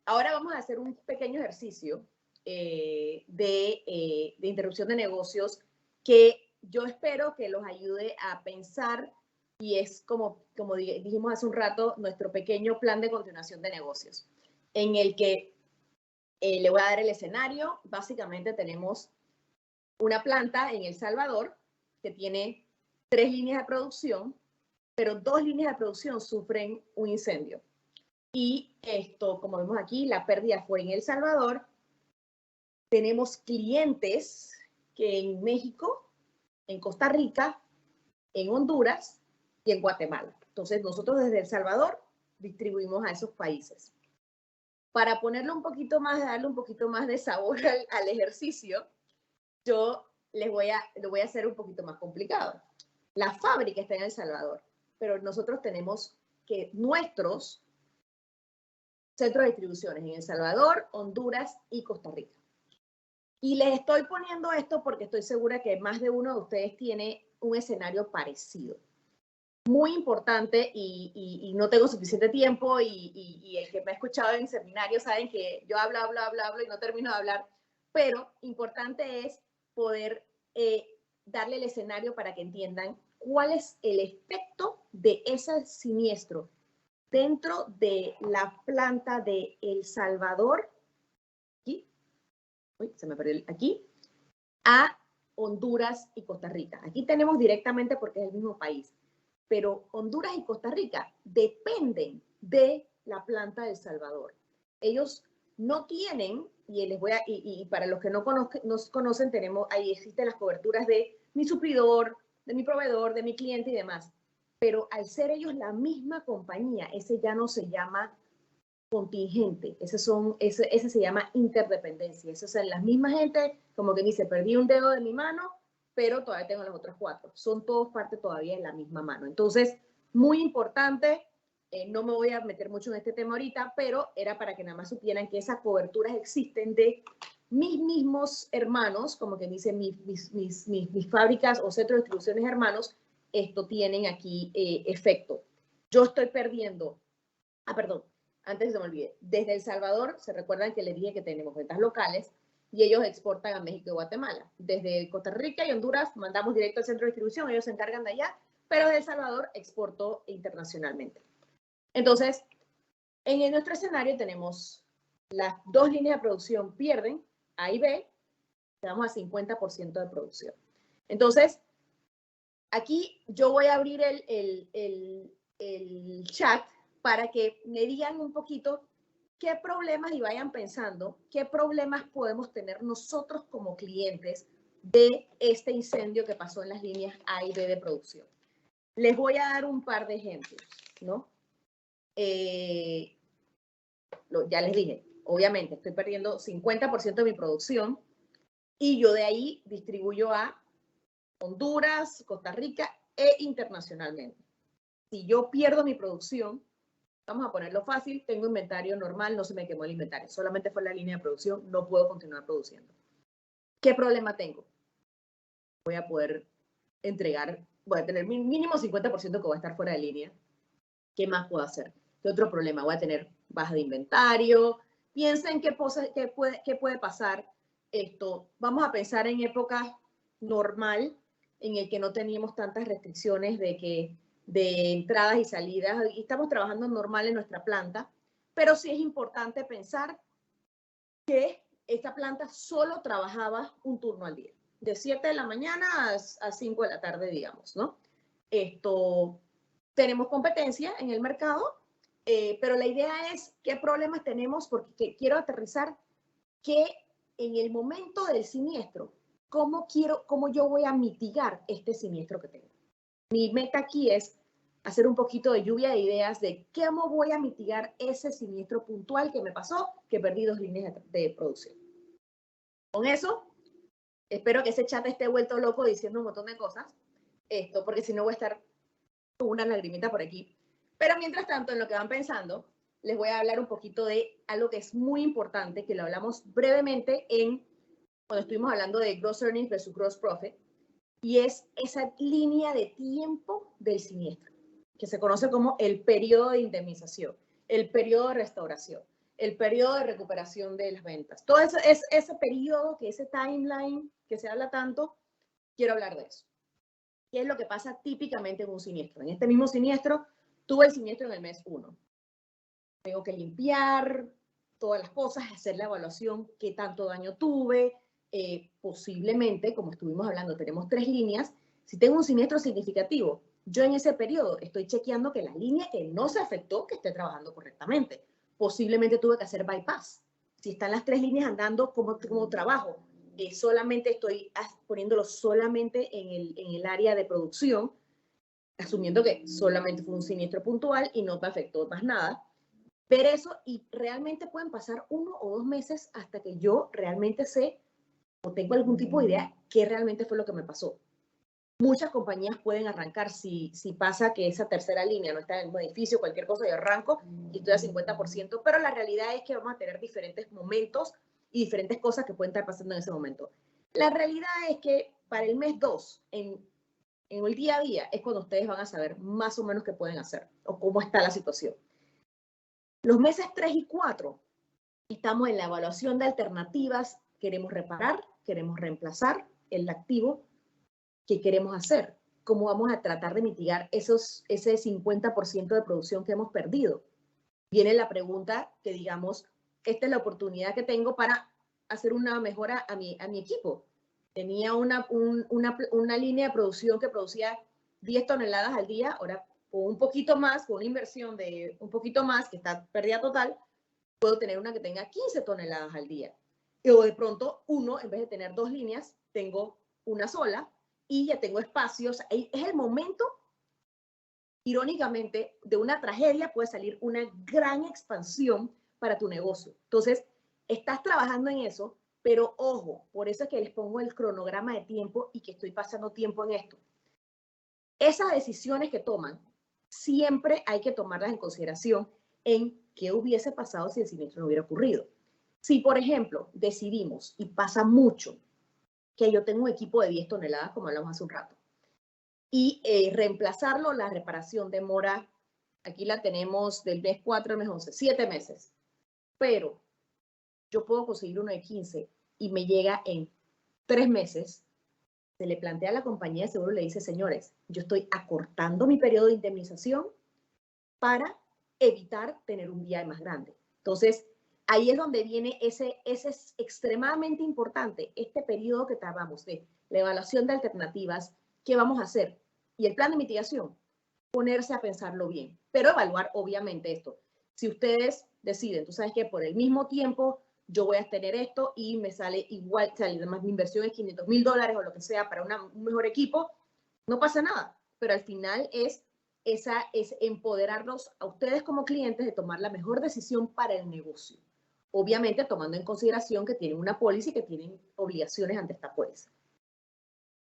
Ahora vamos a hacer un pequeño ejercicio de interrupción de negocios que yo espero que los ayude a pensar y es como dijimos hace un rato, nuestro pequeño plan de continuación de negocios, en el que le voy a dar el escenario. Básicamente tenemos una planta en El Salvador que tiene 3 líneas de producción, pero 2 líneas de producción sufren un incendio. Y esto, como vemos aquí, la pérdida fue en El Salvador. Tenemos clientes que en México, en Costa Rica, en Honduras y en Guatemala. Entonces, nosotros desde El Salvador distribuimos a esos países. Para ponerle un poquito más, darle un poquito más de sabor al ejercicio, yo lo voy a hacer un poquito más complicado. La fábrica está en El Salvador, pero nosotros tenemos que nuestros centros de distribuciones en El Salvador, Honduras y Costa Rica. Y les estoy poniendo esto porque estoy segura que más de uno de ustedes tiene un escenario parecido. Muy importante, y no tengo suficiente tiempo, y el que me ha escuchado en seminarios saben que yo hablo y no termino de hablar, pero importante es poder darle el escenario para que entiendan cuál es el efecto de ese siniestro dentro de la planta de El Salvador, aquí, uy, se me perdió aquí, a Honduras y Costa Rica. Aquí tenemos directamente porque es el mismo país, pero Honduras y Costa Rica dependen de la planta de El Salvador. Ellos no tienen, y para los que no conocen, ahí existen las coberturas de mi suplidor, de mi proveedor, de mi cliente y demás. Pero al ser ellos la misma compañía, ese ya no se llama contingente, ese se llama interdependencia. Eso es la misma gente, como que dice, perdí un dedo de mi mano, pero todavía tengo los otros 4. Son todos parte todavía de la misma mano. Entonces, muy importante, no me voy a meter mucho en este tema ahorita, pero era para que nada más supieran que esas coberturas existen de mis mismos hermanos, como que dicen mis fábricas o centros de distribuciones hermanos, esto tienen aquí efecto. Yo estoy perdiendo, antes se me olvide, desde El Salvador, se recuerdan que les dije que tenemos ventas locales y ellos exportan a México y Guatemala. Desde Costa Rica y Honduras mandamos directo al centro de distribución, ellos se encargan de allá, pero desde El Salvador exporto internacionalmente. Entonces, en nuestro escenario tenemos las 2 líneas de producción pierden, A y B, quedamos a 50% de producción. Entonces, aquí yo voy a abrir el chat para que me digan un poquito qué problemas y vayan pensando qué problemas podemos tener nosotros como clientes de este incendio que pasó en las líneas A y B de producción. Les voy a dar un par de ejemplos, ¿no? Ya les dije, obviamente estoy perdiendo 50% de mi producción y yo de ahí distribuyo a Honduras, Costa Rica e internacionalmente. Si yo pierdo mi producción, vamos a ponerlo fácil, tengo inventario normal, no se me quemó el inventario, solamente fue la línea de producción, no puedo continuar produciendo. ¿Qué problema tengo? Voy a poder entregar, voy a tener mínimo 50% que voy a estar fuera de línea. ¿Qué más puedo hacer? ¿Qué otro problema? Voy a tener baja de inventario. Piensen qué puede pasar esto. Vamos a pensar en época normal, en el que no teníamos tantas restricciones de entradas y salidas, y estamos trabajando normal en nuestra planta, pero sí es importante pensar que esta planta solo trabajaba un turno al día, de 7 de la mañana a 5 de la tarde, digamos, ¿no? Tenemos competencia en el mercado, pero la idea es qué problemas tenemos, porque quiero aterrizar que en el momento del siniestro, ¿cómo yo voy a mitigar este siniestro que tengo? Mi meta aquí es hacer un poquito de lluvia de ideas de cómo voy a mitigar ese siniestro puntual que me pasó, que perdí 2 líneas de producción. Con eso, espero que ese chat esté vuelto loco diciendo un montón de cosas, porque si no voy a estar con una lagrimita por aquí. Pero mientras tanto, en lo que van pensando, les voy a hablar un poquito de algo que es muy importante, que lo hablamos brevemente cuando estuvimos hablando de gross earnings versus gross profit, y es esa línea de tiempo del siniestro, que se conoce como el periodo de indemnización, el periodo de restauración, el periodo de recuperación de las ventas. Todo ese periodo, ese timeline que se habla tanto, quiero hablar de eso. ¿Qué es lo que pasa típicamente en un siniestro? En este mismo siniestro, tuve el siniestro en el mes 1. Tengo que limpiar todas las cosas, hacer la evaluación, qué tanto daño tuve. Posiblemente, como estuvimos hablando, tenemos 3 líneas. Si tengo un siniestro significativo, yo en ese periodo estoy chequeando que la línea que no se afectó, que esté trabajando correctamente. Posiblemente tuve que hacer bypass. Si están las 3 líneas andando, ¿cómo trabajo? Solamente estoy poniéndolo solamente en el área de producción, asumiendo que solamente fue un siniestro puntual y no me afectó más nada. Ver eso, y realmente pueden pasar 1 o 2 meses hasta que yo realmente sé o tengo algún tipo de idea qué realmente fue lo que me pasó. Muchas compañías pueden arrancar, si pasa que esa tercera línea no está en el edificio, cualquier cosa, yo arranco y estoy al 50%, pero la realidad es que vamos a tener diferentes momentos y diferentes cosas que pueden estar pasando en ese momento. La realidad es que para el mes 2, en el día a día, es cuando ustedes van a saber más o menos qué pueden hacer o cómo está la situación. Los meses 3 y 4, estamos en la evaluación de alternativas, queremos reparar, queremos reemplazar el activo, ¿qué queremos hacer? ¿Cómo vamos a tratar de mitigar ese 50% de producción que hemos perdido? Viene la pregunta que digamos, esta es la oportunidad que tengo para hacer una mejora a mi equipo. Tenía una línea de producción que producía 10 toneladas al día, ahora con un poquito más, con una inversión de un poquito más, que está pérdida total, puedo tener una que tenga 15 toneladas al día. O de pronto, en vez de tener 2 líneas, tengo una sola y ya tengo espacios. Es el momento, irónicamente, de una tragedia puede salir una gran expansión para tu negocio. Entonces, estás trabajando en eso, pero ojo, por eso es que les pongo el cronograma de tiempo y que estoy pasando tiempo en esto. Esas decisiones que toman, siempre hay que tomarlas en consideración en qué hubiese pasado si el siniestro no hubiera ocurrido. Si, por ejemplo, decidimos, y pasa mucho, que yo tengo un equipo de 10 toneladas, como hablamos hace un rato, y reemplazarlo, la reparación demora, aquí la tenemos del mes 4 al mes 11, 7 meses, pero yo puedo conseguir uno de 15 y me llega en 3 meses, se le plantea a la compañía de seguro y le dice, señores, yo estoy acortando mi periodo de indemnización para evitar tener un VI más grande. Entonces, ahí es donde viene ese es extremadamente importante, este periodo que tardamos de la evaluación de alternativas, qué vamos a hacer, y el plan de mitigación, ponerse a pensarlo bien, pero evaluar obviamente esto. Si ustedes deciden, tú sabes que por el mismo tiempo yo voy a tener esto y me sale igual, además mi inversión es $500,000 o lo que sea para un mejor equipo, no pasa nada, pero al final es empoderarlos a ustedes como clientes de tomar la mejor decisión para el negocio. Obviamente tomando en consideración que tienen una póliza y que tienen obligaciones ante esta póliza.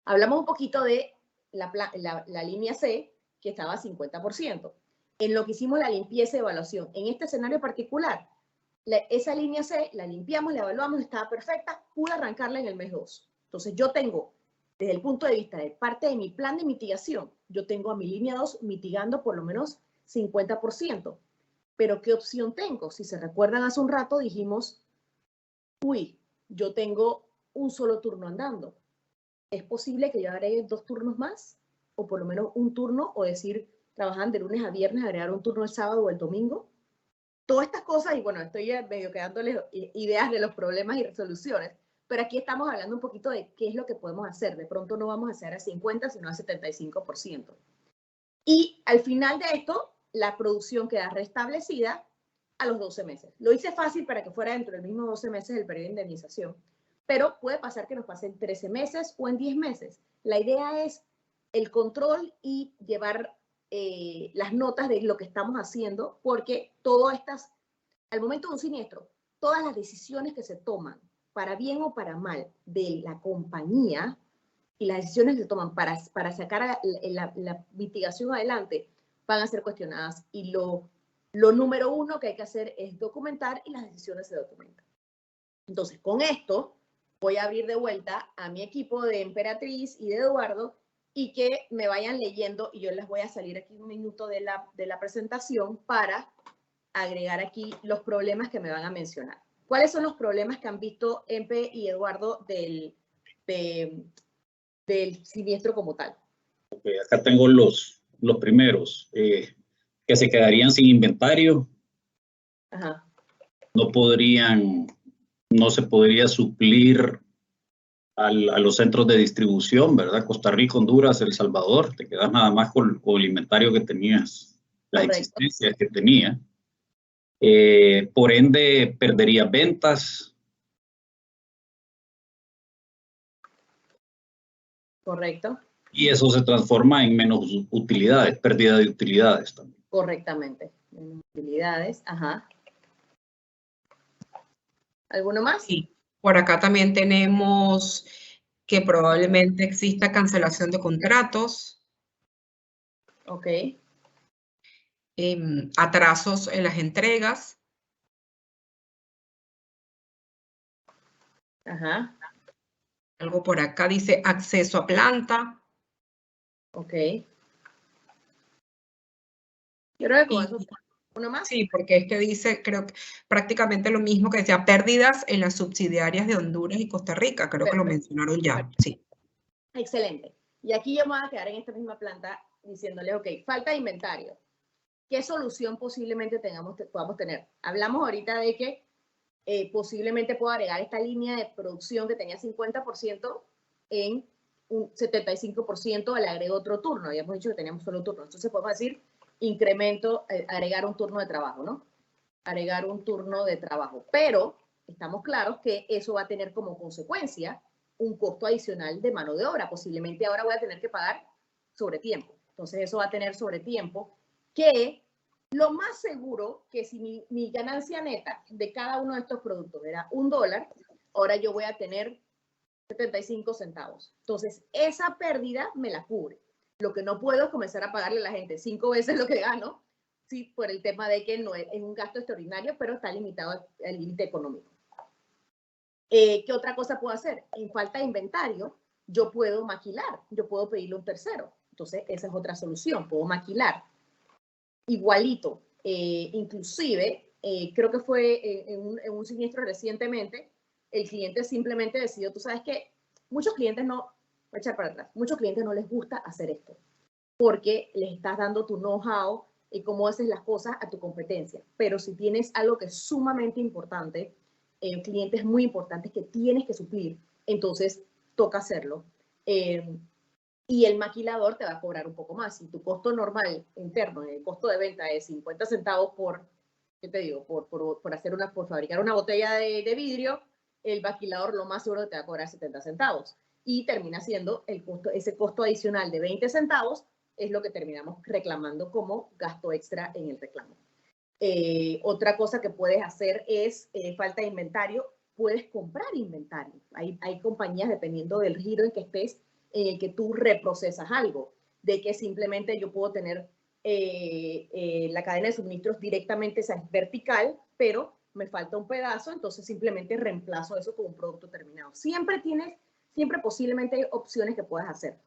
Hablamos un poquito de la línea C, que estaba a 50%. En lo que hicimos la limpieza y evaluación, en este escenario particular, esa línea C la limpiamos, la evaluamos, estaba perfecta, pude arrancarla en el mes 2. Entonces yo tengo, desde el punto de vista de parte de mi plan de mitigación, yo tengo a mi línea 2 mitigando por lo menos 50%. Pero ¿qué opción tengo? Si se recuerdan hace un rato dijimos, uy, yo tengo un solo turno andando. ¿Es posible que yo agregue 2 turnos más? O por lo menos un turno, o decir, trabajan de lunes a viernes, agregar un turno el sábado o el domingo. Todas estas cosas, y bueno, estoy medio quedándoles ideas de los problemas y resoluciones, pero aquí estamos hablando un poquito de qué es lo que podemos hacer. De pronto no vamos a hacer a 50, sino a 75%. Y al final de esto, la producción queda restablecida a los 12 meses. Lo hice fácil para que fuera dentro del mismo 12 meses el periodo de indemnización, pero puede pasar que nos pasen 13 meses o en 10 meses. La idea es el control y llevar las notas de lo que estamos haciendo, porque al momento de un siniestro, todas las decisiones que se toman, para bien o para mal, de la compañía, y las decisiones que se toman para sacar la mitigación adelante, van a ser cuestionadas. Y lo número 1 que hay que hacer es documentar, y las decisiones se documentan. Entonces, con esto, voy a abrir de vuelta a mi equipo de Emperatriz y de Eduardo, y que me vayan leyendo, y yo les voy a salir aquí un minuto de la presentación para agregar aquí los problemas que me van a mencionar. ¿Cuáles son los problemas que han visto Empe y Eduardo del siniestro como tal? Okay, acá tengo los primeros, que se quedarían sin inventario. Ajá. No se podría suplir a los centros de distribución, ¿verdad? Costa Rica, Honduras, El Salvador, te quedas nada más con el inventario que tenías, las Correcto. existencias que tenía. Por ende, perdería ventas. Correcto. Y eso se transforma en menos utilidades, pérdida de utilidades también. Correctamente. Menos utilidades. Ajá. ¿Alguno más? Sí, por acá también tenemos que probablemente exista cancelación de contratos, Ok. atrasos en las entregas, Ajá. algo por acá dice acceso a planta. Ok. Yo creo que con Y eso, ¿uno más? sí, porque es que dice, creo que prácticamente lo mismo que decía, pérdidas en las subsidiarias de Honduras y Costa Rica, creo que lo Perfecto. mencionaron ya, Perfecto. sí. Excelente. Y aquí yo me voy a quedar en esta misma planta diciéndole, ok, falta de inventario. ¿Qué solución posiblemente podamos tener? Hablamos ahorita de que posiblemente puedo agregar esta línea de producción que tenía 50% en un 75%, le agrego otro turno. Habíamos dicho que teníamos solo turno. Entonces podemos decir incremento, agregar un turno de trabajo, ¿no? Agregar un turno de trabajo. Pero estamos claros que eso va a tener como consecuencia un costo adicional de mano de obra. Posiblemente ahora voy a tener que pagar sobre tiempo. Entonces eso va a tener sobre tiempo que lo más seguro que si mi ganancia neta de cada uno de estos productos era $1, ahora yo voy a tener 75 centavos. Entonces, esa pérdida me la cubre. Lo que no puedo es comenzar a pagarle a la gente 5 veces lo que gano, sí, por el tema de que no es un gasto extraordinario, pero está limitado al límite económico. ¿Qué otra cosa puedo hacer? En falta de inventario, yo puedo maquilar, yo puedo pedirle a un tercero. Entonces, esa es otra solución, puedo maquilar. Igualito, inclusive, creo que fue en un siniestro recientemente, el cliente simplemente decidió, tú sabes que muchos clientes no, voy a echar para atrás, muchos clientes no les gusta hacer esto, porque les estás dando tu know-how y cómo haces las cosas a tu competencia. Pero si tienes algo que es sumamente importante, clientes muy importantes que tienes que suplir, entonces toca hacerlo. Y el maquilador te va a cobrar un poco más. Si tu costo normal interno, el costo de venta es 50 centavos por, ¿qué te digo? Por fabricar una botella de vidrio, el maquilador lo más seguro te va a cobrar 70 centavos. Y termina siendo ese costo adicional de 20 centavos es lo que terminamos reclamando como gasto extra en el reclamo. Otra cosa que puedes hacer es falta de inventario. Puedes comprar inventario. Hay compañías, dependiendo del giro en que estés, en el que tú reprocesas algo, de que simplemente yo puedo tener la cadena de suministros directamente, esa es vertical, pero me falta un pedazo, entonces simplemente reemplazo eso con un producto terminado. Siempre posiblemente hay opciones que puedas hacer.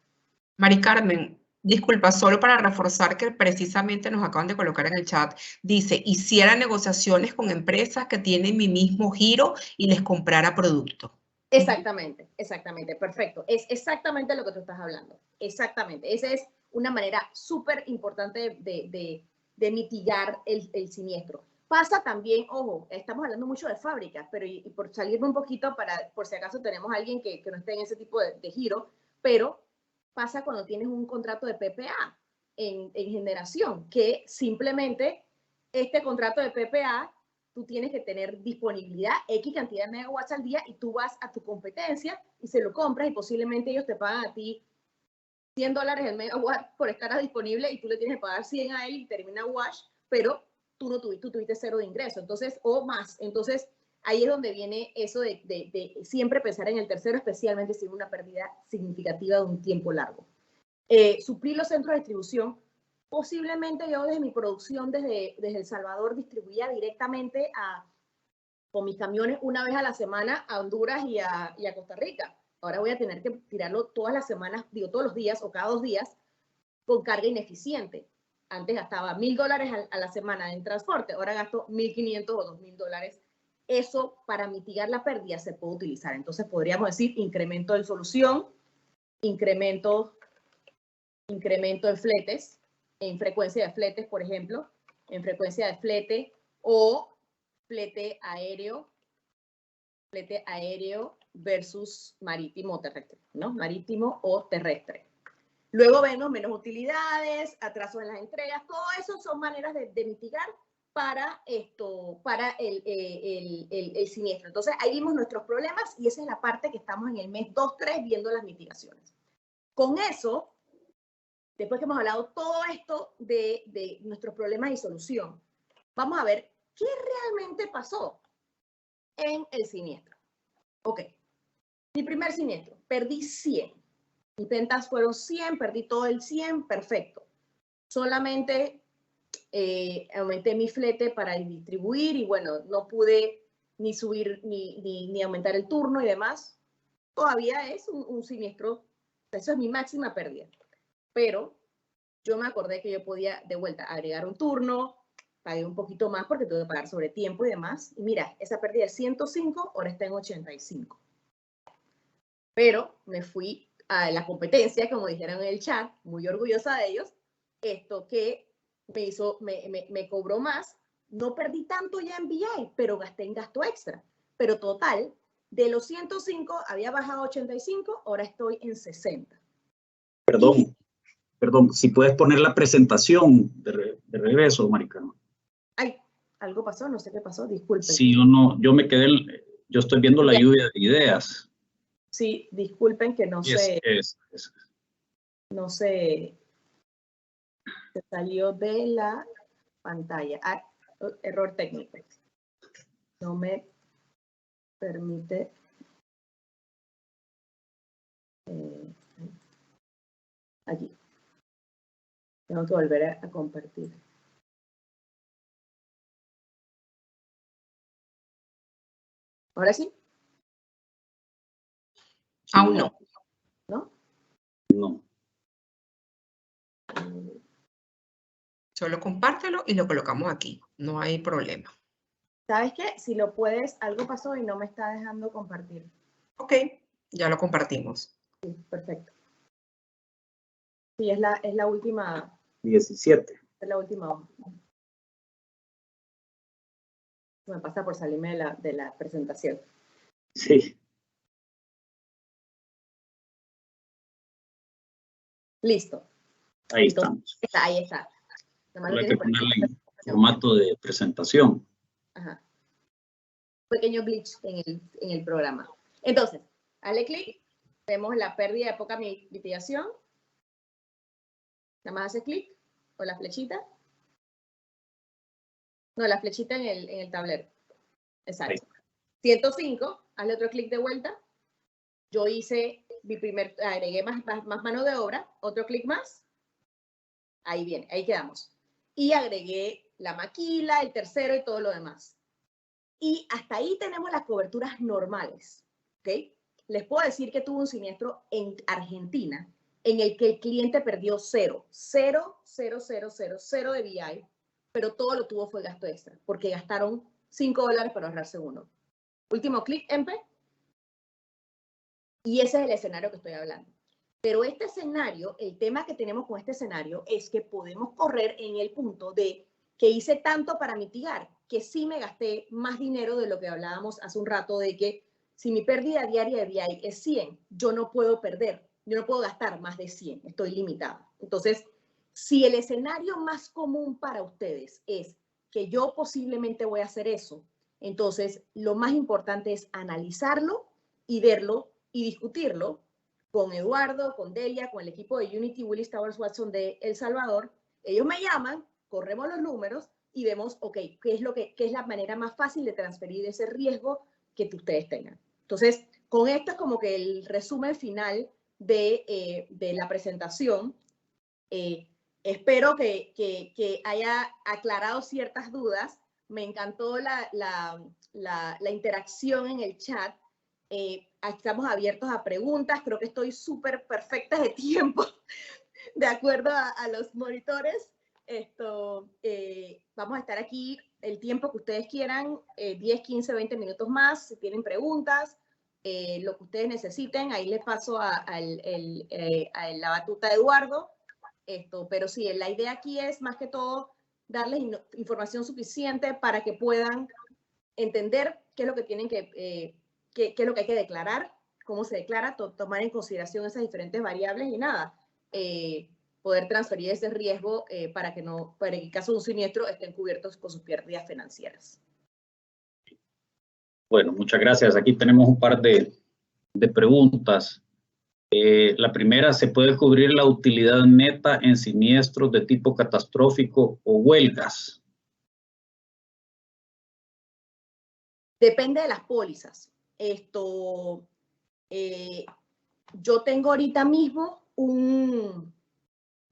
Mari Carmen, disculpa, solo para reforzar que precisamente nos acaban de colocar en el chat, dice, hiciera negociaciones con empresas que tienen mi mismo giro y les comprara producto. Exactamente, exactamente, perfecto. Es exactamente lo que tú estás hablando. Exactamente. Esa es una manera súper importante de mitigar el siniestro. Pasa también, ojo, estamos hablando mucho de fábricas, pero y por salirme un poquito, por si acaso tenemos a alguien que no esté en ese tipo de giro, pero pasa cuando tienes un contrato de PPA en generación, que simplemente este contrato de PPA tú tienes que tener disponibilidad X cantidad de megawatts al día y tú vas a tu competencia y se lo compras y posiblemente ellos te pagan a ti $100 el megawatt por estar disponible y tú le tienes que pagar 100 a él y termina wash, pero tú tuviste cero de ingreso, entonces, o más. Entonces, ahí es donde viene eso de siempre pensar en el tercero, especialmente si es una pérdida significativa de un tiempo largo. Suplir los centros de distribución. Posiblemente yo desde mi producción desde El Salvador distribuía directamente con mis camiones una vez a la semana a Honduras y a Costa Rica. Ahora voy a tener que tirarlo todas las semanas, digo todos los días o cada 2 días con carga ineficiente. Antes gastaba $1,000 a la semana en transporte, ahora gasto $1,500 o $2,000. Eso para mitigar la pérdida se puede utilizar. Entonces podríamos decir incremento de solución, incremento incremento en fletes, en frecuencia de fletes, por ejemplo, en frecuencia de flete o flete aéreo versus marítimo o terrestre, ¿no? Marítimo o terrestre. Luego vemos menos utilidades, atraso en las entregas, todo eso son maneras de mitigar para el siniestro. Entonces, ahí vimos nuestros problemas y esa es la parte que estamos en el mes 2-3 viendo las mitigaciones. Con eso, después que hemos hablado todo esto de nuestros problemas y solución, vamos a ver qué realmente pasó en el siniestro. Ok, mi primer siniestro, perdí 100. Mis ventas fueron 100, perdí todo el 100, perfecto. Solamente aumenté mi flete para distribuir y bueno, no pude ni subir ni aumentar el turno y demás. Todavía es un siniestro, eso es mi máxima pérdida. Pero yo me acordé que yo podía de vuelta agregar un turno, pagué un poquito más porque tuve que pagar sobre tiempo y demás. Y mira, esa pérdida de 105 ahora está en 85. Pero me fui a la competencia, como dijeron en el chat, muy orgullosa de ellos, esto que me cobró más, no perdí tanto ya en VI, pero gasté en gasto extra. Pero total, de los 105 había bajado a 85, ahora estoy en 60. Perdón, si puedes poner la presentación de regreso, Maricarmen. Ay, algo pasó, no sé qué pasó, disculpen. Sí, yo me quedé, yo estoy viendo la lluvia de ideas. Sí, disculpen que no sé. No sé, se salió de la pantalla. Ah, error técnico. No me permite. Allí. Tengo que volver a compartir. ¿Ahora sí? Aún no. ¿No? No. Solo compártelo y lo colocamos aquí. No hay problema. ¿Sabes qué? Si lo puedes, algo pasó y no me está dejando compartir. Ok, ya lo compartimos. Sí, perfecto. Sí, es la última. 17. Es la última hoja. Me pasa por salirme de la presentación. Sí. Listo. Ahí Entonces, estamos. ahí está. Hay que ponerle en formato de presentación. Ajá. Pequeño glitch en el programa. Entonces, dale clic, vemos la pérdida de poca mitigación. Nada más hace clic con la flechita. No, la flechita en el tablero. Exacto. Ahí. 105, hazle otro clic de vuelta. Yo hice agregué más mano de obra, otro clic más. Ahí viene, ahí quedamos. Y agregué la maquila, el tercero y todo lo demás. Y hasta ahí tenemos las coberturas normales, ¿ok? Les puedo decir que tuve un siniestro en Argentina en el que el cliente perdió 0 de VI, pero todo lo tuvo fue gasto extra, porque gastaron $5 para ahorrarse uno. Último clic, Empe. Y ese es el escenario que estoy hablando. Pero este escenario, el tema que tenemos con este escenario es que podemos correr en el punto de que hice tanto para mitigar, que sí me gasté más dinero de lo que hablábamos hace un rato, de que si mi pérdida diaria de VI es 100, yo no puedo gastar más de 100, estoy limitada. Entonces, si el escenario más común para ustedes es que yo posiblemente voy a hacer eso, entonces lo más importante es analizarlo y verlo y discutirlo con Eduardo, con Delia, con el equipo de Unity Willis Towers Watson de El Salvador. Ellos me llaman, corremos los números y vemos, ok, qué es la manera más fácil de transferir ese riesgo que ustedes tengan. Entonces, con esto es como que el resumen final de la presentación. Espero que haya aclarado ciertas dudas. Me encantó la interacción en el chat. Estamos abiertos a preguntas. Creo que estoy súper perfecta de tiempo, de acuerdo a los monitores. Vamos a estar aquí el tiempo que ustedes quieran, 10, 15, 20 minutos más. Si tienen preguntas, lo que ustedes necesiten, ahí les paso a la batuta de Eduardo Pero sí, la idea aquí es más que todo darles información suficiente para que puedan entender qué es lo que tienen qué es lo que hay que declarar, cómo se declara, tomar en consideración esas diferentes variables y nada, poder transferir ese riesgo para que en el caso de un siniestro estén cubiertos con sus pérdidas financieras. Bueno, muchas gracias. Aquí tenemos un par de preguntas. La primera, ¿se puede cubrir la utilidad neta en siniestros de tipo catastrófico o huelgas? Depende de las pólizas. Yo tengo ahorita mismo un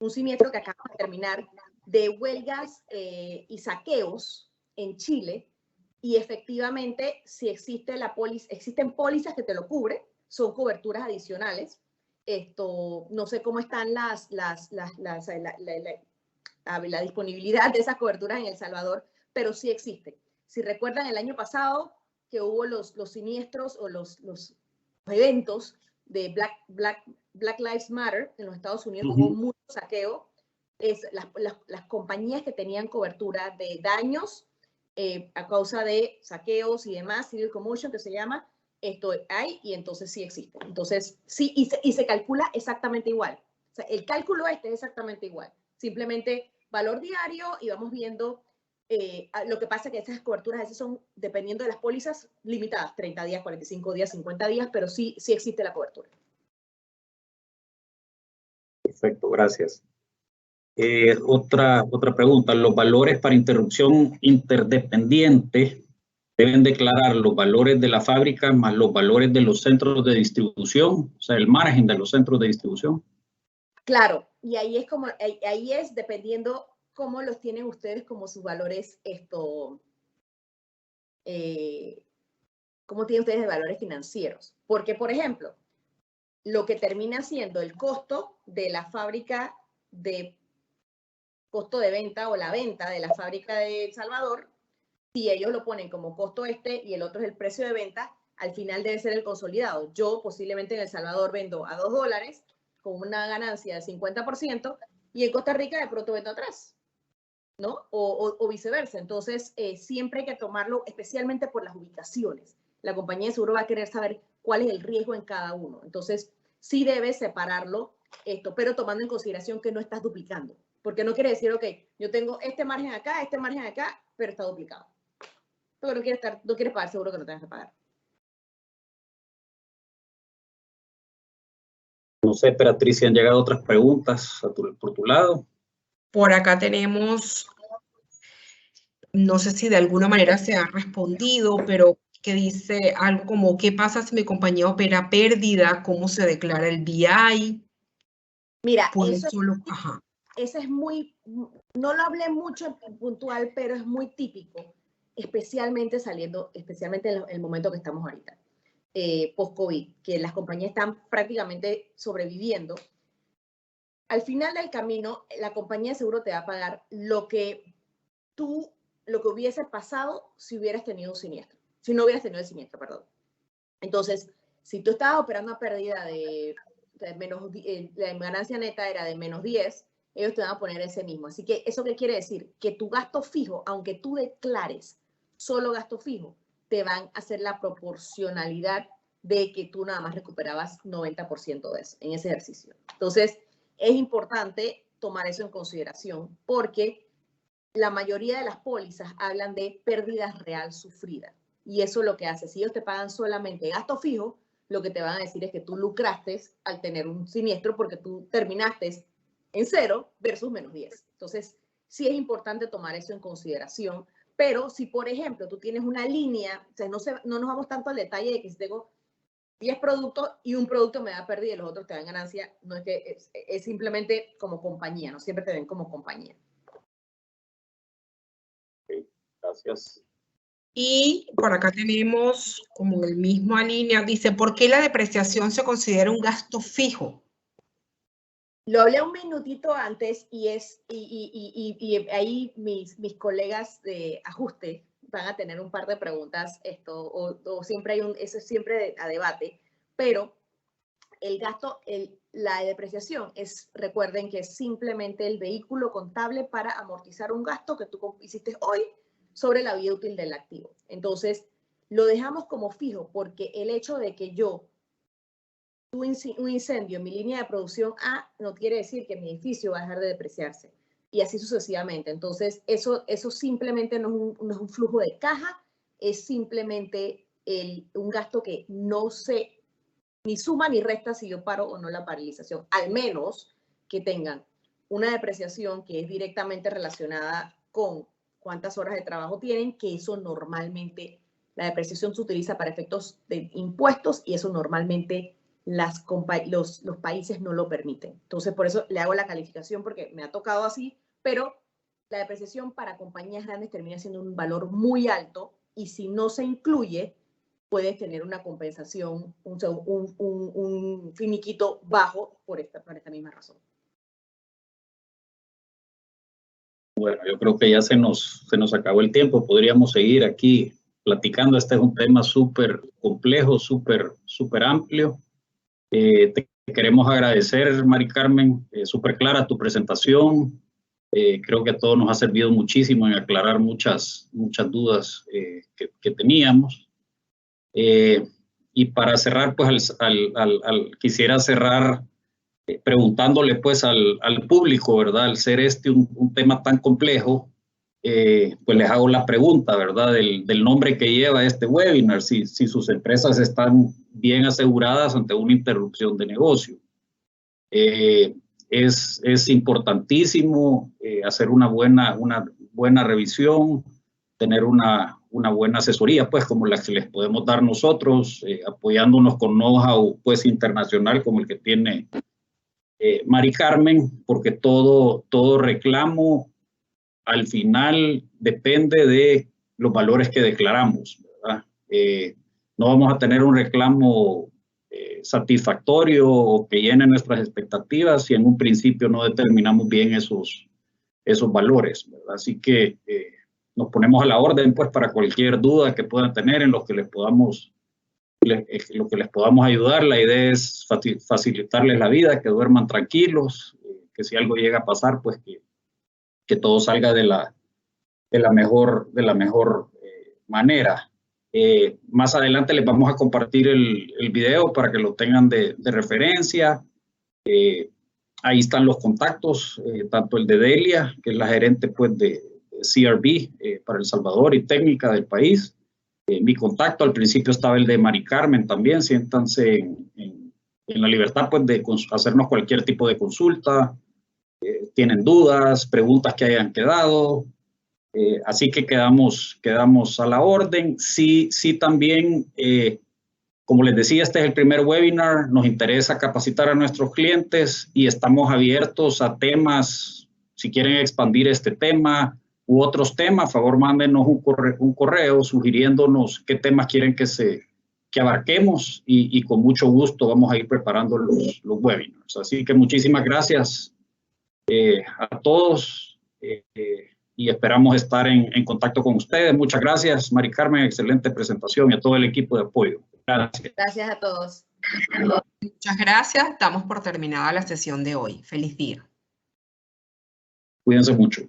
siniestro que acaba de terminar de huelgas y saqueos en Chile, y efectivamente si existe existen pólizas que te lo cubren, son coberturas adicionales. No sé cómo están la disponibilidad de esas coberturas en El Salvador, pero sí existen. Si recuerdan el año pasado que hubo los siniestros o los eventos de Black Lives Matter en los Estados Unidos, hubo mucho saqueo. Las compañías que tenían cobertura de daños a causa de saqueos y demás, civil commotion que se llama, hay, y entonces sí existe. Entonces sí, y se calcula exactamente igual. O sea, el cálculo es exactamente igual. Simplemente valor diario y vamos viendo. Lo que pasa es que estas coberturas a veces son, dependiendo de las pólizas, limitadas, 30 días, 45 días, 50 días, pero sí existe la cobertura. Perfecto, gracias. Otra pregunta, ¿los valores para interrupción interdependiente deben declarar los valores de la fábrica más los valores de los centros de distribución, o sea, el margen de los centros de distribución? Claro, y ahí es dependiendo cómo los tienen ustedes como sus valores, cómo tienen ustedes de valores financieros. Porque, por ejemplo, lo que termina siendo el costo de la fábrica costo de venta o la venta de la fábrica de El Salvador, si ellos lo ponen como costo y el otro es el precio de venta, al final debe ser el consolidado. Yo posiblemente en El Salvador vendo a $2 con una ganancia del 50% y en Costa Rica de pronto vendo a 3, ¿no? O viceversa. Entonces, siempre hay que tomarlo, especialmente por las ubicaciones. La compañía de seguro va a querer saber cuál es el riesgo en cada uno. Entonces, sí debes separarlo, pero tomando en consideración que no estás duplicando. Porque no quiere decir, ok, yo tengo este margen acá, pero está duplicado. Porque no quieres pagar seguro que no tengas que pagar. No sé, Beatriz, si han llegado otras preguntas por tu lado. Por acá tenemos, no sé si de alguna manera se ha respondido, pero que dice algo como, ¿qué pasa si mi compañía opera pérdida? ¿Cómo se declara el BI? Mira, Eso es muy, no lo hablé mucho en puntual, pero es muy típico, especialmente en el momento que estamos ahorita, post-COVID, que las compañías están prácticamente sobreviviendo. Al final del camino, la compañía de seguro te va a pagar lo que hubiese pasado si hubieras tenido un siniestro, si no hubieras tenido el siniestro, perdón. Entonces, si tú estabas operando a pérdida la ganancia neta era de -10, ellos te van a poner ese mismo. Así que, ¿eso qué quiere decir? Que tu gasto fijo, aunque tú declares solo gasto fijo, te van a hacer la proporcionalidad de que tú nada más recuperabas 90% de eso en ese ejercicio. Entonces, es importante tomar eso en consideración porque la mayoría de las pólizas hablan de pérdidas real sufrida. Y eso es lo que hace. Si ellos te pagan solamente gasto fijo, lo que te van a decir es que tú lucraste al tener un siniestro porque tú terminaste en 0 versus -10. Entonces, sí es importante tomar eso en consideración. Pero si, por ejemplo, tú tienes una línea, o sea, no nos vamos tanto al detalle de que si tengo 10 productos y un producto me da pérdida y los otros te dan ganancia, no es que es simplemente como compañía, no siempre te ven como compañía. Okay, gracias. Y por acá tenemos como el mismo línea, dice, ¿por qué la depreciación se considera un gasto fijo? Lo hablé un minutito antes y ahí mis colegas de ajuste van a tener un par de preguntas, o siempre hay eso es siempre a debate, pero el gasto, la depreciación recuerden que es simplemente el vehículo contable para amortizar un gasto que tú hiciste hoy sobre la vida útil del activo. Entonces, lo dejamos como fijo porque el hecho de que yo tuve un incendio en mi línea de producción A no quiere decir que mi edificio va a dejar de depreciarse y así sucesivamente. Entonces, eso simplemente no es un flujo de caja, es simplemente un gasto que no se ni suma ni resta si yo paro o no la paralización, al menos que tengan una depreciación que es directamente relacionada con cuántas horas de trabajo tienen, que eso normalmente, la depreciación se utiliza para efectos de impuestos y eso normalmente los países no lo permiten. Entonces, por eso le hago la calificación porque me ha tocado así, pero la depreciación para compañías grandes termina siendo un valor muy alto y si no se incluye, puedes tener una compensación, un finiquito bajo por esta misma razón. Bueno, yo creo que ya se nos acabó el tiempo. Podríamos seguir aquí platicando. Este es un tema súper complejo, súper amplio. Te queremos agradecer, Mari Carmen, súper clara tu presentación. Creo que a todos nos ha servido muchísimo en aclarar muchas dudas que teníamos. Y para cerrar, pues quisiera cerrar preguntándole pues al público, ¿verdad? Al ser un tema tan complejo, pues les hago la pregunta, ¿verdad? Del nombre que lleva este webinar, si sus empresas están bien aseguradas ante una interrupción de negocio. Es importantísimo hacer una buena revisión, tener una buena asesoría, pues como la que les podemos dar nosotros, apoyándonos con know-how pues internacional como el que tiene Mari Carmen, porque todo reclamo al final depende de los valores que declaramos, ¿verdad? No vamos a tener un reclamo satisfactorio o que llene nuestras expectativas si en un principio no determinamos bien esos valores, ¿verdad? Así que nos ponemos a la orden pues para cualquier duda que puedan tener en lo que les podamos ayudar. La idea es facilitarles la vida, que duerman tranquilos, que si algo llega a pasar pues que todo salga de la mejor manera. Más adelante les vamos a compartir el video para que lo tengan de referencia. Ahí están los contactos, tanto el de Delia, que es la gerente pues, de CRB para El Salvador y técnica del país. Mi contacto, al principio estaba el de Mari Carmen también. Siéntanse en la libertad pues, de hacernos cualquier tipo de consulta. Tienen dudas, preguntas que hayan quedado. Así que quedamos a la orden. Sí también, como les decía, este es el primer webinar. Nos interesa capacitar a nuestros clientes y estamos abiertos a temas. Si quieren expandir este tema u otros temas, a favor mándenos un correo sugiriéndonos qué temas quieren que abarquemos y con mucho gusto vamos a ir preparando los webinars. Así que muchísimas gracias a todos. Y esperamos estar en contacto con ustedes. Muchas gracias, Mari Carmen, excelente presentación y a todo el equipo de apoyo. Gracias. Gracias a todos. Muchas gracias. Damos por terminada la sesión de hoy. Feliz día. Cuídense mucho.